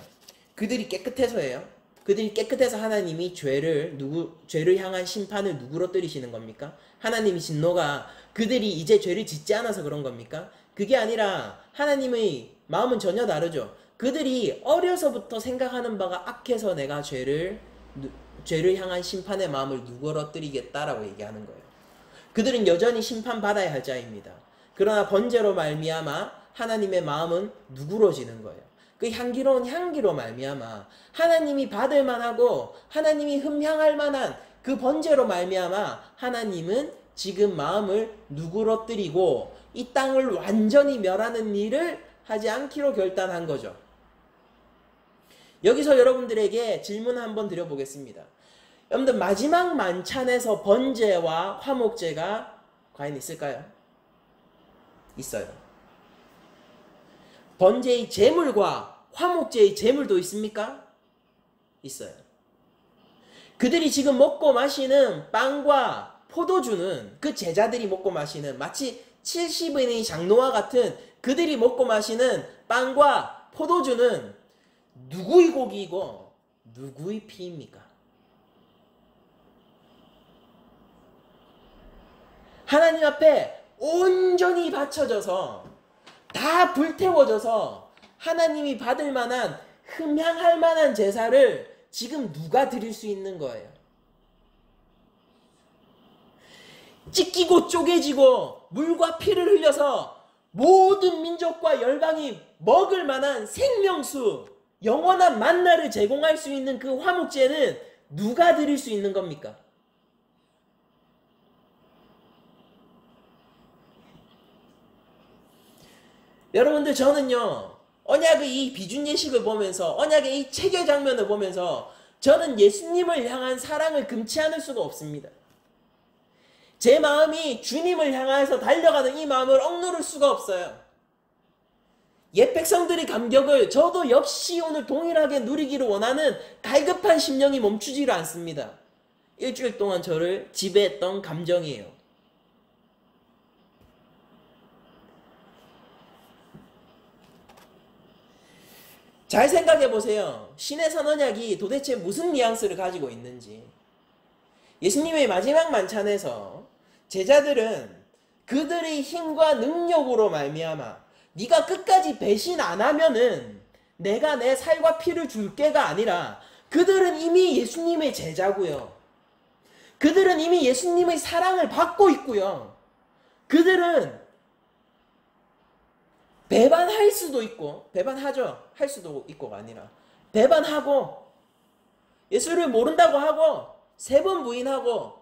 Speaker 1: 그들이 깨끗해서예요. 그들이 깨끗해서 하나님이 죄를 향한 심판을 누구러뜨리시는 겁니까? 하나님이 진노가 그들이 이제 죄를 짓지 않아서 그런 겁니까? 그게 아니라 하나님의 마음은 전혀 다르죠. 그들이 어려서부터 생각하는 바가 악해서 내가 죄를 향한 심판의 마음을 누그러뜨리겠다라고 얘기하는 거예요. 그들은 여전히 심판받아야 할 자입니다. 그러나 번제로 말미암아 하나님의 마음은 누그러지는 거예요. 그 향기로운 향기로 말미암아 하나님이 받을 만하고 하나님이 흠향할 만한 그 번제로 말미암아 하나님은 지금 마음을 누그러뜨리고 이 땅을 완전히 멸하는 일을 하지 않기로 결단한 거죠. 여기서 여러분들에게 질문 한번 드려보겠습니다. 여러분들 마지막 만찬에서 번제와 화목제가 과연 있을까요? 있어요. 번제의 제물과 화목제의 제물도 있습니까? 있어요. 그들이 지금 먹고 마시는 빵과 포도주는 그 제자들이 먹고 마시는 마치 70인의 장로와 같은 그들이 먹고 마시는 빵과 포도주는 누구의 고기이고 누구의 피입니까? 하나님 앞에 온전히 바쳐져서 다 불태워져서 하나님이 받을 만한 흠향할 만한 제사를 지금 누가 드릴 수 있는 거예요? 찢기고 쪼개지고 물과 피를 흘려서 모든 민족과 열방이 먹을 만한 생명수, 영원한 만나를 제공할 수 있는 그 화목제는 누가 드릴 수 있는 겁니까? 여러분들 저는요 언약의 이 비준 예식을 보면서 언약의 이 체결 장면을 보면서 저는 예수님을 향한 사랑을 금치 않을 수가 없습니다. 제 마음이 주님을 향해서 달려가는 이 마음을 억누를 수가 없어요. 옛 백성들의 감격을 저도 역시 오늘 동일하게 누리기를 원하는 갈급한 심령이 멈추지를 않습니다. 일주일 동안 저를 지배했던 감정이에요. 잘 생각해 보세요. 신의 선 언약이 도대체 무슨 뉘앙스를 가지고 있는지. 예수님의 마지막 만찬에서 제자들은 그들의 힘과 능력으로 말미암아 네가 끝까지 배신 안 하면은 내가 내 살과 피를 줄게가 아니라 그들은 이미 예수님의 제자고요. 그들은 이미 예수님의 사랑을 받고 있고요. 그들은 배반할 수도 있고, 배반하죠. 할 수도 있고가 아니라 배반하고 예수를 모른다고 하고 3번 부인하고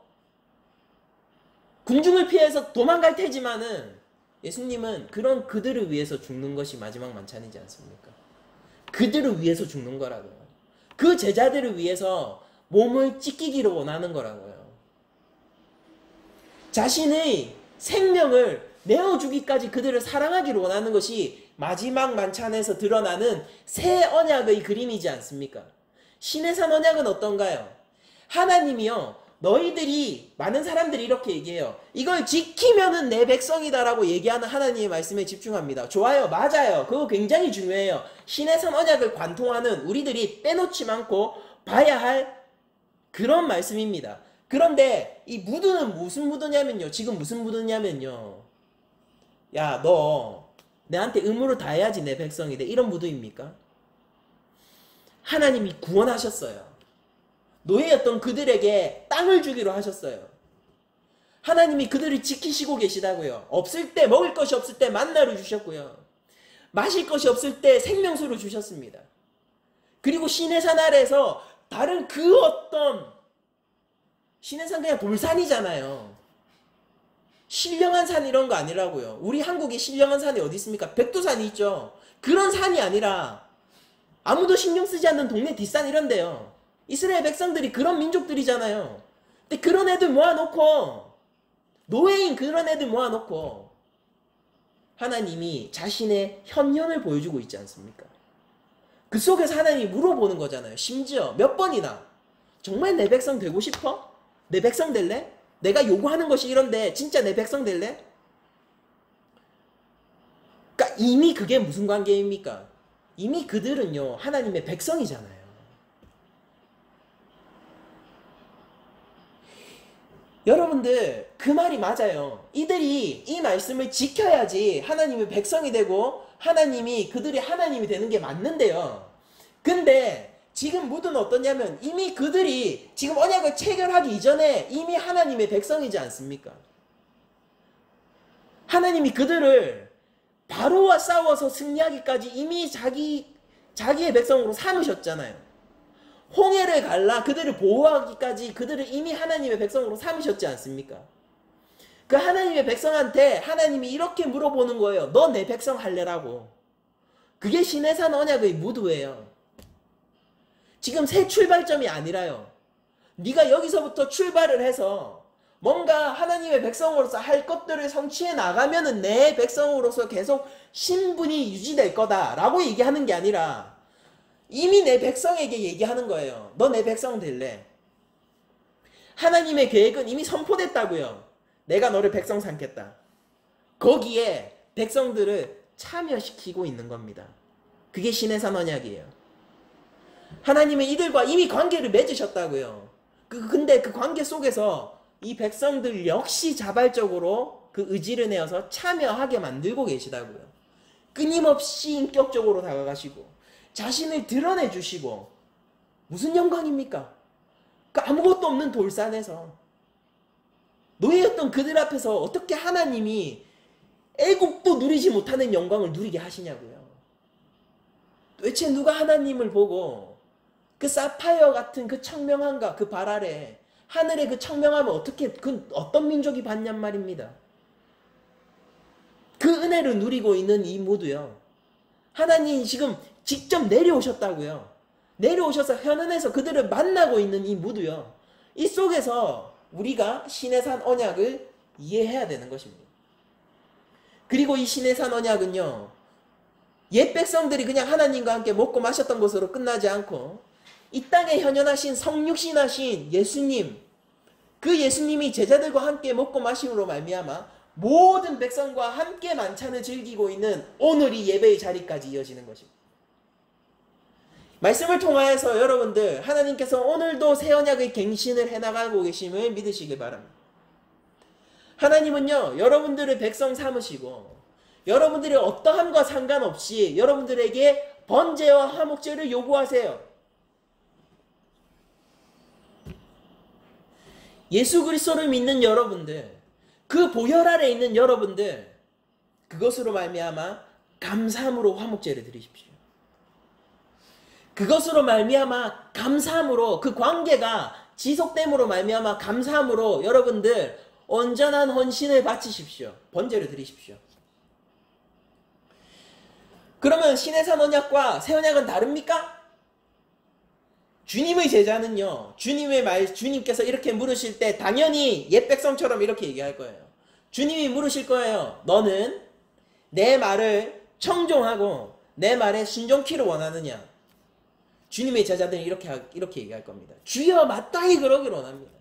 Speaker 1: 군중을 피해서 도망갈 테지만은 예수님은 그런 그들을 위해서 죽는 것이 마지막 만찬이지 않습니까? 그들을 위해서 죽는 거라고요. 그 제자들을 위해서 몸을 찢기기를 원하는 거라고요. 자신의 생명을 내어주기까지 그들을 사랑하기를 원하는 것이 마지막 만찬에서 드러나는 새 언약의 그림이지 않습니까? 신의 산 언약은 어떤가요? 하나님이요, 너희들이, 많은 사람들이 이렇게 얘기해요. 이걸 지키면은 내 백성이다라고 얘기하는 하나님의 말씀에 집중합니다. 좋아요, 맞아요. 그거 굉장히 중요해요. 신의 산 언약을 관통하는 우리들이 빼놓지 않고 봐야 할 그런 말씀입니다. 그런데 이 무드는 무슨 무드냐면요, 지금 무슨 무드냐면요, 야, 너 내한테 의무를 다해야지 내 백성이 돼, 이런 무드입니까? 하나님이 구원하셨어요. 노예였던 그들에게 땅을 주기로 하셨어요. 하나님이 그들을 지키시고 계시다고요. 없을 때, 먹을 것이 없을 때 만나를 주셨고요. 마실 것이 없을 때 생명수를 주셨습니다. 그리고 신의 산 아래에서 다른 그 어떤, 신의 산 그냥 돌산이잖아요. 신령한 산 이런 거 아니라고요. 우리 한국에 신령한 산이 어디 있습니까? 백두산이 있죠. 그런 산이 아니라 아무도 신경 쓰지 않는 동네 뒷산 이런 데요. 이스라엘 백성들이 그런 민족들이잖아요. 근데 그런 애들 모아놓고, 노예인 그런 애들 모아놓고 하나님이 자신의 현현을 보여주고 있지 않습니까? 그 속에서 하나님이 물어보는 거잖아요. 심지어 몇 번이나 정말 내 백성 되고 싶어? 내 백성 될래? 내가 요구하는 것이 이런데 진짜 내 백성 될래? 그러니까 이미 그게 무슨 관계입니까? 이미 그들은요 하나님의 백성이잖아요. 여러분들 그 말이 맞아요. 이들이 이 말씀을 지켜야지 하나님의 백성이 되고 하나님이 그들이 하나님이 되는 게 맞는데요. 근데 지금 무드는 어떠냐면 이미 그들이 지금 언약을 체결하기 이전에 이미 하나님의 백성이지 않습니까? 하나님이 그들을 바로와 싸워서 승리하기까지 이미 자기의 백성으로 삼으셨잖아요. 홍해를 갈라 그들을 보호하기까지 그들을 이미 하나님의 백성으로 삼으셨지 않습니까? 그 하나님의 백성한테 하나님이 이렇게 물어보는 거예요. 너 내 백성 할래라고. 그게 시내산 언약의 무드예요. 지금 새 출발점이 아니라요. 네가 여기서부터 출발을 해서 뭔가 하나님의 백성으로서 할 것들을 성취해 나가면은 내 백성으로서 계속 신분이 유지될 거다라고 얘기하는 게 아니라 이미 내 백성에게 얘기하는 거예요. 너 내 백성 될래? 하나님의 계획은 이미 선포됐다고요. 내가 너를 백성 삼겠다. 거기에 백성들을 참여시키고 있는 겁니다. 그게 시내산 언약이에요. 하나님은 이들과 이미 관계를 맺으셨다고요. 근데 그 관계 속에서 이 백성들 역시 자발적으로 그 의지를 내어서 참여하게 만들고 계시다고요. 끊임없이 인격적으로 다가가시고 자신을 드러내 주시고 무슨 영광입니까? 그 아무것도 없는 돌산에서 노예였던 그들 앞에서 어떻게 하나님이 애국도 누리지 못하는 영광을 누리게 하시냐고요. 도대체 누가 하나님을 보고 그 사파이어 같은 그 청명함과 그 발 아래 하늘의 그 청명함을 어떻게 어떤 민족이 받냔 말입니다. 그 은혜를 누리고 있는 이 모두요. 하나님이 지금 직접 내려오셨다고요. 내려오셔서 현안에서 그들을 만나고 있는 이 모두요. 이 속에서 우리가 시내산 언약을 이해해야 되는 것입니다. 그리고 이 시내산 언약은요. 옛 백성들이 그냥 하나님과 함께 먹고 마셨던 것으로 끝나지 않고 이 땅에 현현하신 성육신하신 예수님, 그 예수님이 제자들과 함께 먹고 마심으로 말미암아 모든 백성과 함께 만찬을 즐기고 있는 오늘 이 예배의 자리까지 이어지는 것입니다. 말씀을 통하여서 여러분들 하나님께서 오늘도 새 언약의 갱신을 해나가고 계심을 믿으시길 바랍니다. 하나님은요 여러분들을 백성 삼으시고 여러분들의 어떠함과 상관없이 여러분들에게 번제와 화목제를 요구하세요. 예수 그리스도를 믿는 여러분들, 그 보혈 아래 있는 여러분들, 그것으로 말미암아 감사함으로 화목제를 드리십시오. 그것으로 말미암아 감사함으로 그 관계가 지속됨으로 말미암아 감사함으로 여러분들 온전한 헌신을 바치십시오. 번제를 드리십시오. 그러면 시내산 언약과 새 언약은 다릅니까? 주님의 제자는요. 주님께서 이렇게 물으실 때 당연히 옛 백성처럼 이렇게 얘기할 거예요. 주님이 물으실 거예요. 너는 내 말을 청종하고 내 말에 순종키를 원하느냐? 주님의 제자들은 이렇게 얘기할 겁니다. 주여 마땅히 그러기를 원합니다.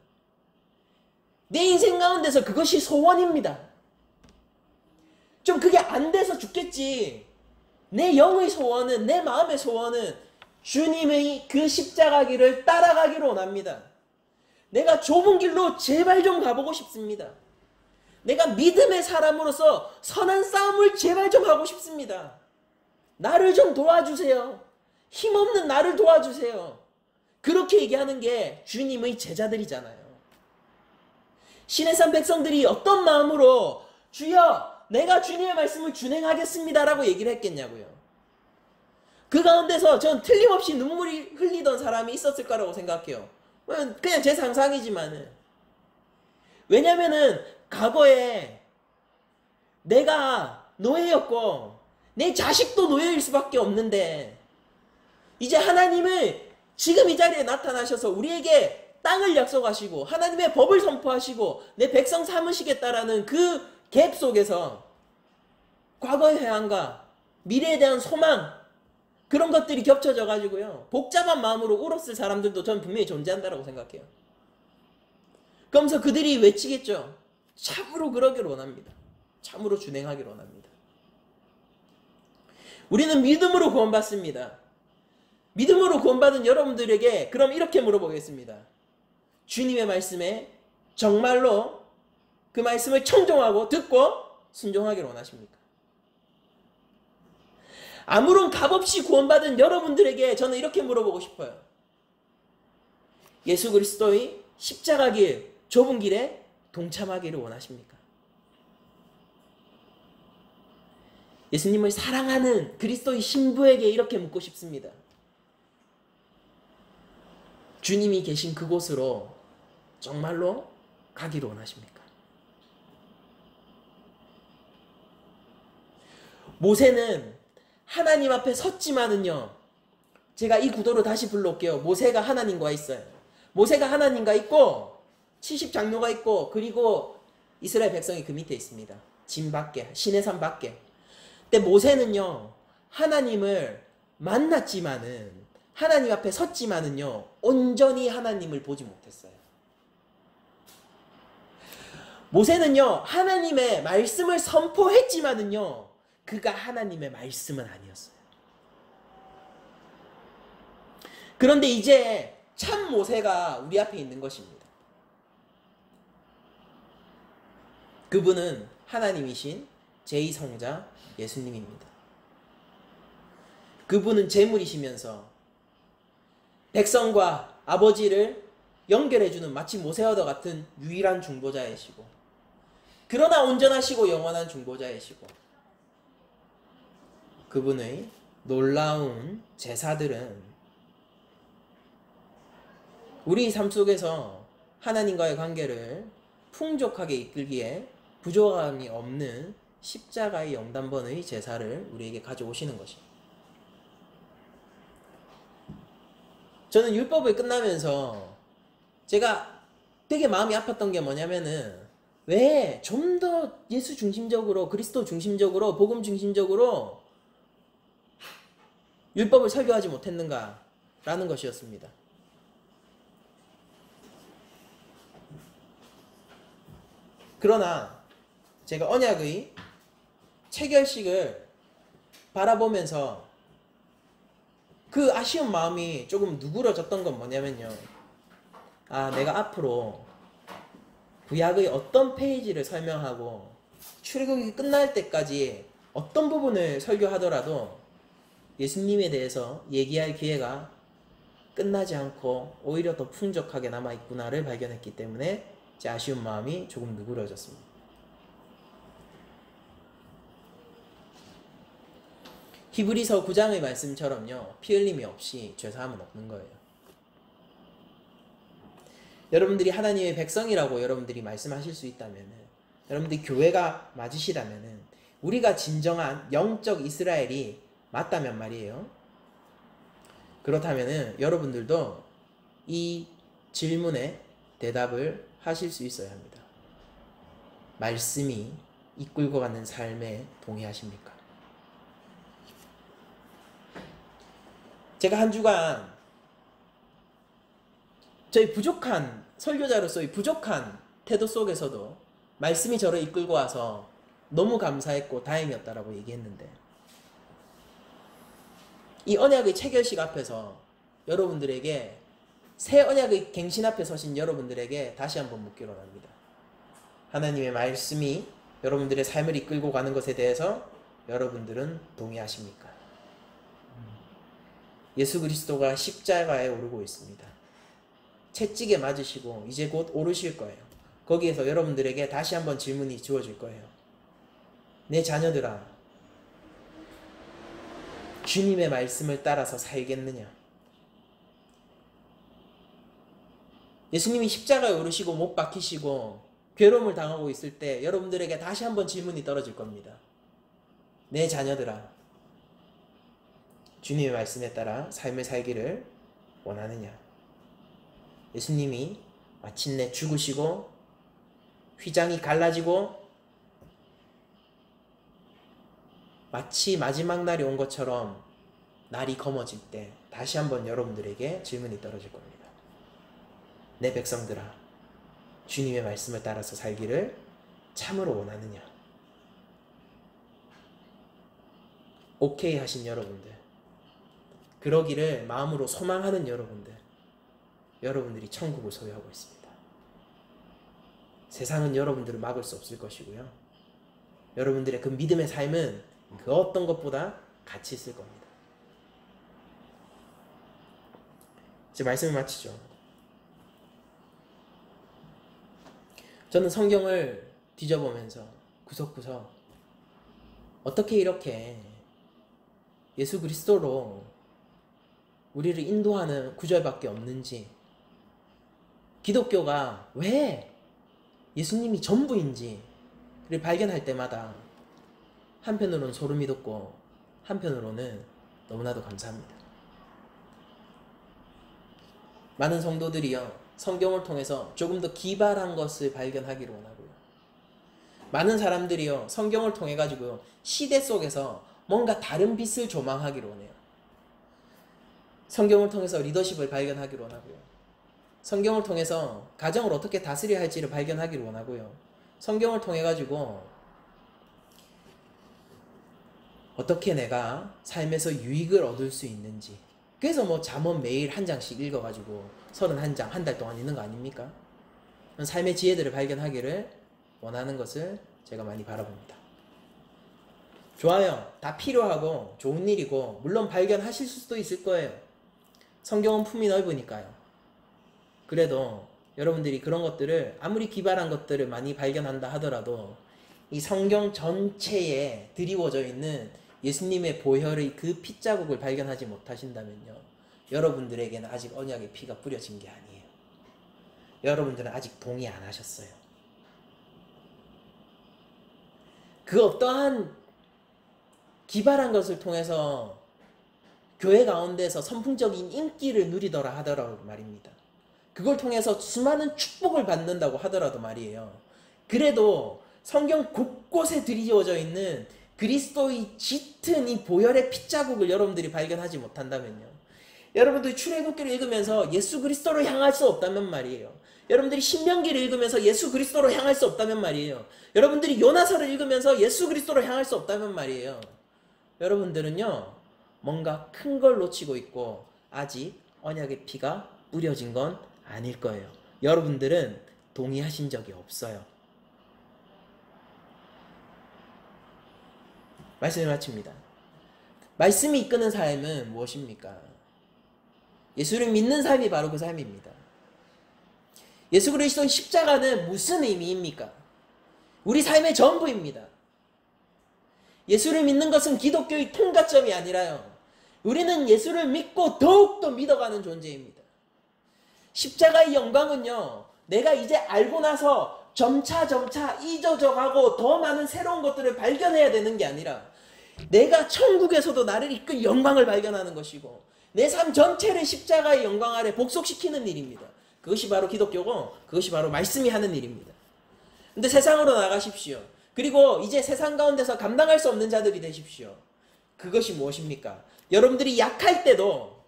Speaker 1: 내 인생 가운데서 그것이 소원입니다. 좀 그게 안 돼서 죽겠지. 내 영의 소원은, 내 마음의 소원은 주님의 그 십자가 길을 따라가기를 원합니다. 내가 좁은 길로 제발 좀 가보고 싶습니다. 내가 믿음의 사람으로서 선한 싸움을 제발 좀 하고 싶습니다. 나를 좀 도와주세요. 힘없는 나를 도와주세요. 그렇게 얘기하는 게 주님의 제자들이잖아요. 시내산 백성들이 어떤 마음으로 주여 내가 주님의 말씀을 준행하겠습니다라고 얘기를 했겠냐고요. 그 가운데서 전 틀림없이 눈물이 흘리던 사람이 있었을 거라고 생각해요. 그냥 제 상상이지만은. 왜냐면은 과거에 내가 노예였고 내 자식도 노예일 수밖에 없는데 이제 하나님을 지금 이 자리에 나타나셔서 우리에게 땅을 약속하시고 하나님의 법을 선포하시고 내 백성 삼으시겠다라는 그 갭 속에서 과거의 회한과 미래에 대한 소망 그런 것들이 겹쳐져 가지고요. 복잡한 마음으로 울었을 사람들도 저는 분명히 존재한다고 생각해요. 그러면서 그들이 외치겠죠. 참으로 그러기를 원합니다. 참으로 준행하기를 원합니다. 우리는 믿음으로 구원받습니다. 믿음으로 구원받은 여러분들에게 그럼 이렇게 물어보겠습니다. 주님의 말씀에 정말로 그 말씀을 청종하고 듣고 순종하기를 원하십니까? 아무런 값없이 구원받은 여러분들에게 저는 이렇게 물어보고 싶어요. 예수 그리스도의 십자가 길, 좁은 길에 동참하기를 원하십니까? 예수님을 사랑하는 그리스도의 신부에게 이렇게 묻고 싶습니다. 주님이 계신 그곳으로 정말로 가기를 원하십니까? 모세는 하나님 앞에 섰지만은요, 제가 이 구도로 다시 불러올게요. 모세가 하나님과 있어요. 모세가 하나님과 있고 70장로가 있고, 그리고 이스라엘 백성이 그 밑에 있습니다. 진 밖에, 시내산 밖에. 근데 모세는요, 하나님을 만났지만은, 하나님 앞에 섰지만은요, 온전히 하나님을 보지 못했어요. 모세는요, 하나님의 말씀을 선포했지만은요, 그가 하나님의 말씀은 아니었어요. 그런데 이제 참 모세가 우리 앞에 있는 것입니다. 그분은 하나님이신 제2성자 예수님입니다. 그분은 제물이시면서 백성과 아버지를 연결해주는 마치 모세와도 같은 유일한 중보자이시고, 그러나 온전하시고 영원한 중보자이시고, 그분의 놀라운 제사들은 우리 삶 속에서 하나님과의 관계를 풍족하게 이끌기에 부족함이 없는 십자가의 영단번의 제사를 우리에게 가져오시는 것입니다. 저는 율법을 끝나면서 제가 되게 마음이 아팠던 게 뭐냐면은, 왜 좀 더 예수 중심적으로, 그리스도 중심적으로, 복음 중심적으로 율법을 설교하지 못했는가 라는 것이었습니다. 그러나 제가 언약의 체결식을 바라보면서 그 아쉬운 마음이 조금 누그러졌던 건 뭐냐면요, 내가 앞으로 구약의 어떤 페이지를 설명하고 출애굽이 끝날 때까지 어떤 부분을 설교하더라도 예수님에 대해서 얘기할 기회가 끝나지 않고 오히려 더 풍족하게 남아있구나를 발견했기 때문에 제 아쉬운 마음이 조금 누그러졌습니다. 히브리서 9장의 말씀처럼요, 피 흘림이 없이 죄사함은 없는 거예요. 여러분들이 하나님의 백성이라고 여러분들이 말씀하실 수 있다면, 여러분들이 교회가 맞으시다면, 우리가 진정한 영적 이스라엘이 맞다면 말이에요. 그렇다면 여러분들도 이 질문에 대답을 하실 수 있어야 합니다. 말씀이 이끌고 가는 삶에 동의하십니까? 제가 한 주간 저희 부족한 설교자로서의 부족한 태도 속에서도 말씀이 저를 이끌고 와서 너무 감사했고 다행이었다라고 얘기했는데, 이 언약의 체결식 앞에서 여러분들에게, 새 언약의 갱신 앞에 서신 여러분들에게 다시 한번 묻기로 합니다. 하나님의 말씀이 여러분들의 삶을 이끌고 가는 것에 대해서 여러분들은 동의하십니까? 예수 그리스도가 십자가에 오르고 있습니다. 채찍에 맞으시고 이제 곧 오르실 거예요. 거기에서 여러분들에게 다시 한번 질문이 주어질 거예요. 내 자녀들아, 주님의 말씀을 따라서 살겠느냐? 예수님이 십자가에 오르시고 못 박히시고 괴로움을 당하고 있을 때 여러분들에게 다시 한번 질문이 떨어질 겁니다. 내 자녀들아, 주님의 말씀에 따라 삶을 살기를 원하느냐? 예수님이 마침내 죽으시고 휘장이 갈라지고 마치 마지막 날이 온 것처럼 날이 검어질 때 다시 한번 여러분들에게 질문이 떨어질 겁니다. 내 백성들아, 주님의 말씀을 따라서 살기를 참으로 원하느냐? 오케이 하신 여러분들, 그러기를 마음으로 소망하는 여러분들, 여러분들이 천국을 소유하고 있습니다. 세상은 여러분들을 막을 수 없을 것이고요, 여러분들의 그 믿음의 삶은 그 어떤 것보다 가치 있을 겁니다. 이제 말씀을 마치죠. 저는 성경을 뒤져보면서 구석구석 어떻게 이렇게 예수 그리스도로 우리를 인도하는 구절밖에 없는지, 기독교가 왜 예수님이 전부인지를 발견할 때마다 한편으로는 소름이 돋고 한편으로는 너무나도 감사합니다. 많은 성도들이요, 성경을 통해서 조금 더 기발한 것을 발견하기를 원하고요. 많은 사람들이요, 성경을 통해 가지고요, 시대 속에서 뭔가 다른 빛을 조망하기를 원해요. 성경을 통해서 리더십을 발견하기를 원하고요. 성경을 통해서 가정을 어떻게 다스려야 할지를 발견하기를 원하고요. 성경을 통해 가지고 어떻게 내가 삶에서 유익을 얻을 수 있는지. 그래서 뭐 잠언 매일 한 장씩 읽어가지고 31장 한 달 동안 읽는 거 아닙니까? 삶의 지혜들을 발견하기를 원하는 것을 제가 많이 바라봅니다. 좋아요. 다 필요하고 좋은 일이고 물론 발견하실 수도 있을 거예요. 성경은 품이 넓으니까요. 그래도 여러분들이 그런 것들을, 아무리 기발한 것들을 많이 발견한다 하더라도 이 성경 전체에 드리워져 있는 예수님의 보혈의 그 핏자국을 발견하지 못하신다면요, 여러분들에게는 아직 언약의 피가 뿌려진 게 아니에요. 여러분들은 아직 동의 안 하셨어요. 그 어떠한 기발한 것을 통해서 교회 가운데서 선풍적인 인기를 누리더라 하더라도 말입니다. 그걸 통해서 수많은 축복을 받는다고 하더라도 말이에요. 그래도 성경 곳곳에 드리워져 있는 그리스도의 짙은 이 보혈의 핏자국을 여러분들이 발견하지 못한다면요, 여러분들이 출애굽기를 읽으면서 예수 그리스도로 향할 수 없다면 말이에요. 여러분들이 신명기를 읽으면서 예수 그리스도로 향할 수 없다면 말이에요. 여러분들이 요나서를 읽으면서 예수 그리스도로 향할 수 없다면 말이에요. 여러분들은요, 뭔가 큰 걸 놓치고 있고 아직 언약의 피가 뿌려진 건 아닐 거예요. 여러분들은 동의하신 적이 없어요. 말씀을 마칩니다. 말씀이 이끄는 삶은 무엇입니까? 예수를 믿는 삶이 바로 그 삶입니다. 예수 그리스도의 십자가는 무슨 의미입니까? 우리 삶의 전부입니다. 예수를 믿는 것은 기독교의 통과점이 아니라요, 우리는 예수를 믿고 더욱더 믿어가는 존재입니다. 십자가의 영광은요, 내가 이제 알고 나서 점차 잊어져가고 더 많은 새로운 것들을 발견해야 되는 게 아니라 내가 천국에서도 나를 이끈 영광을 발견하는 것이고 내 삶 전체를 십자가의 영광 아래 복속시키는 일입니다. 그것이 바로 기독교고 그것이 바로 말씀이 하는 일입니다. 근데 세상으로 나가십시오. 그리고 이제 세상 가운데서 감당할 수 없는 자들이 되십시오. 그것이 무엇입니까? 여러분들이 약할 때도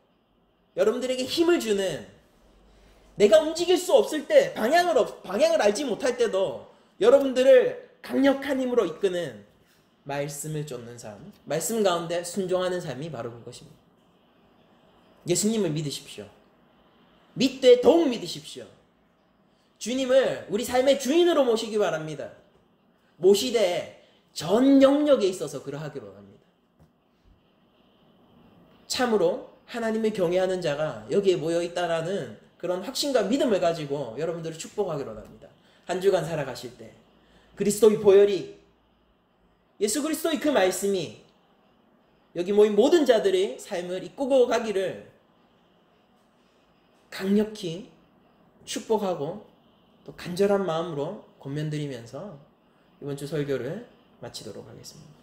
Speaker 1: 여러분들에게 힘을 주는, 내가 움직일 수 없을 때 방향을 알지 못할 때도 여러분들을 강력한 힘으로 이끄는 말씀을 쫓는 삶, 말씀 가운데 순종하는 삶이 바로 그것입니다. 예수님을 믿으십시오. 믿되 더욱 믿으십시오. 주님을 우리 삶의 주인으로 모시기 바랍니다. 모시되 전 영역에 있어서 그러하기로 합니다. 참으로 하나님을 경외하는 자가 여기에 모여있다라는 그런 확신과 믿음을 가지고 여러분들을 축복하기로 합니다. 한 주간 살아가실 때 그리스도의 보혈이, 예수 그리스도의 그 말씀이 여기 모인 모든 자들의 삶을 이끌고 가기를 강력히 축복하고 또 간절한 마음으로 권면드리면서 이번 주 설교를 마치도록 하겠습니다.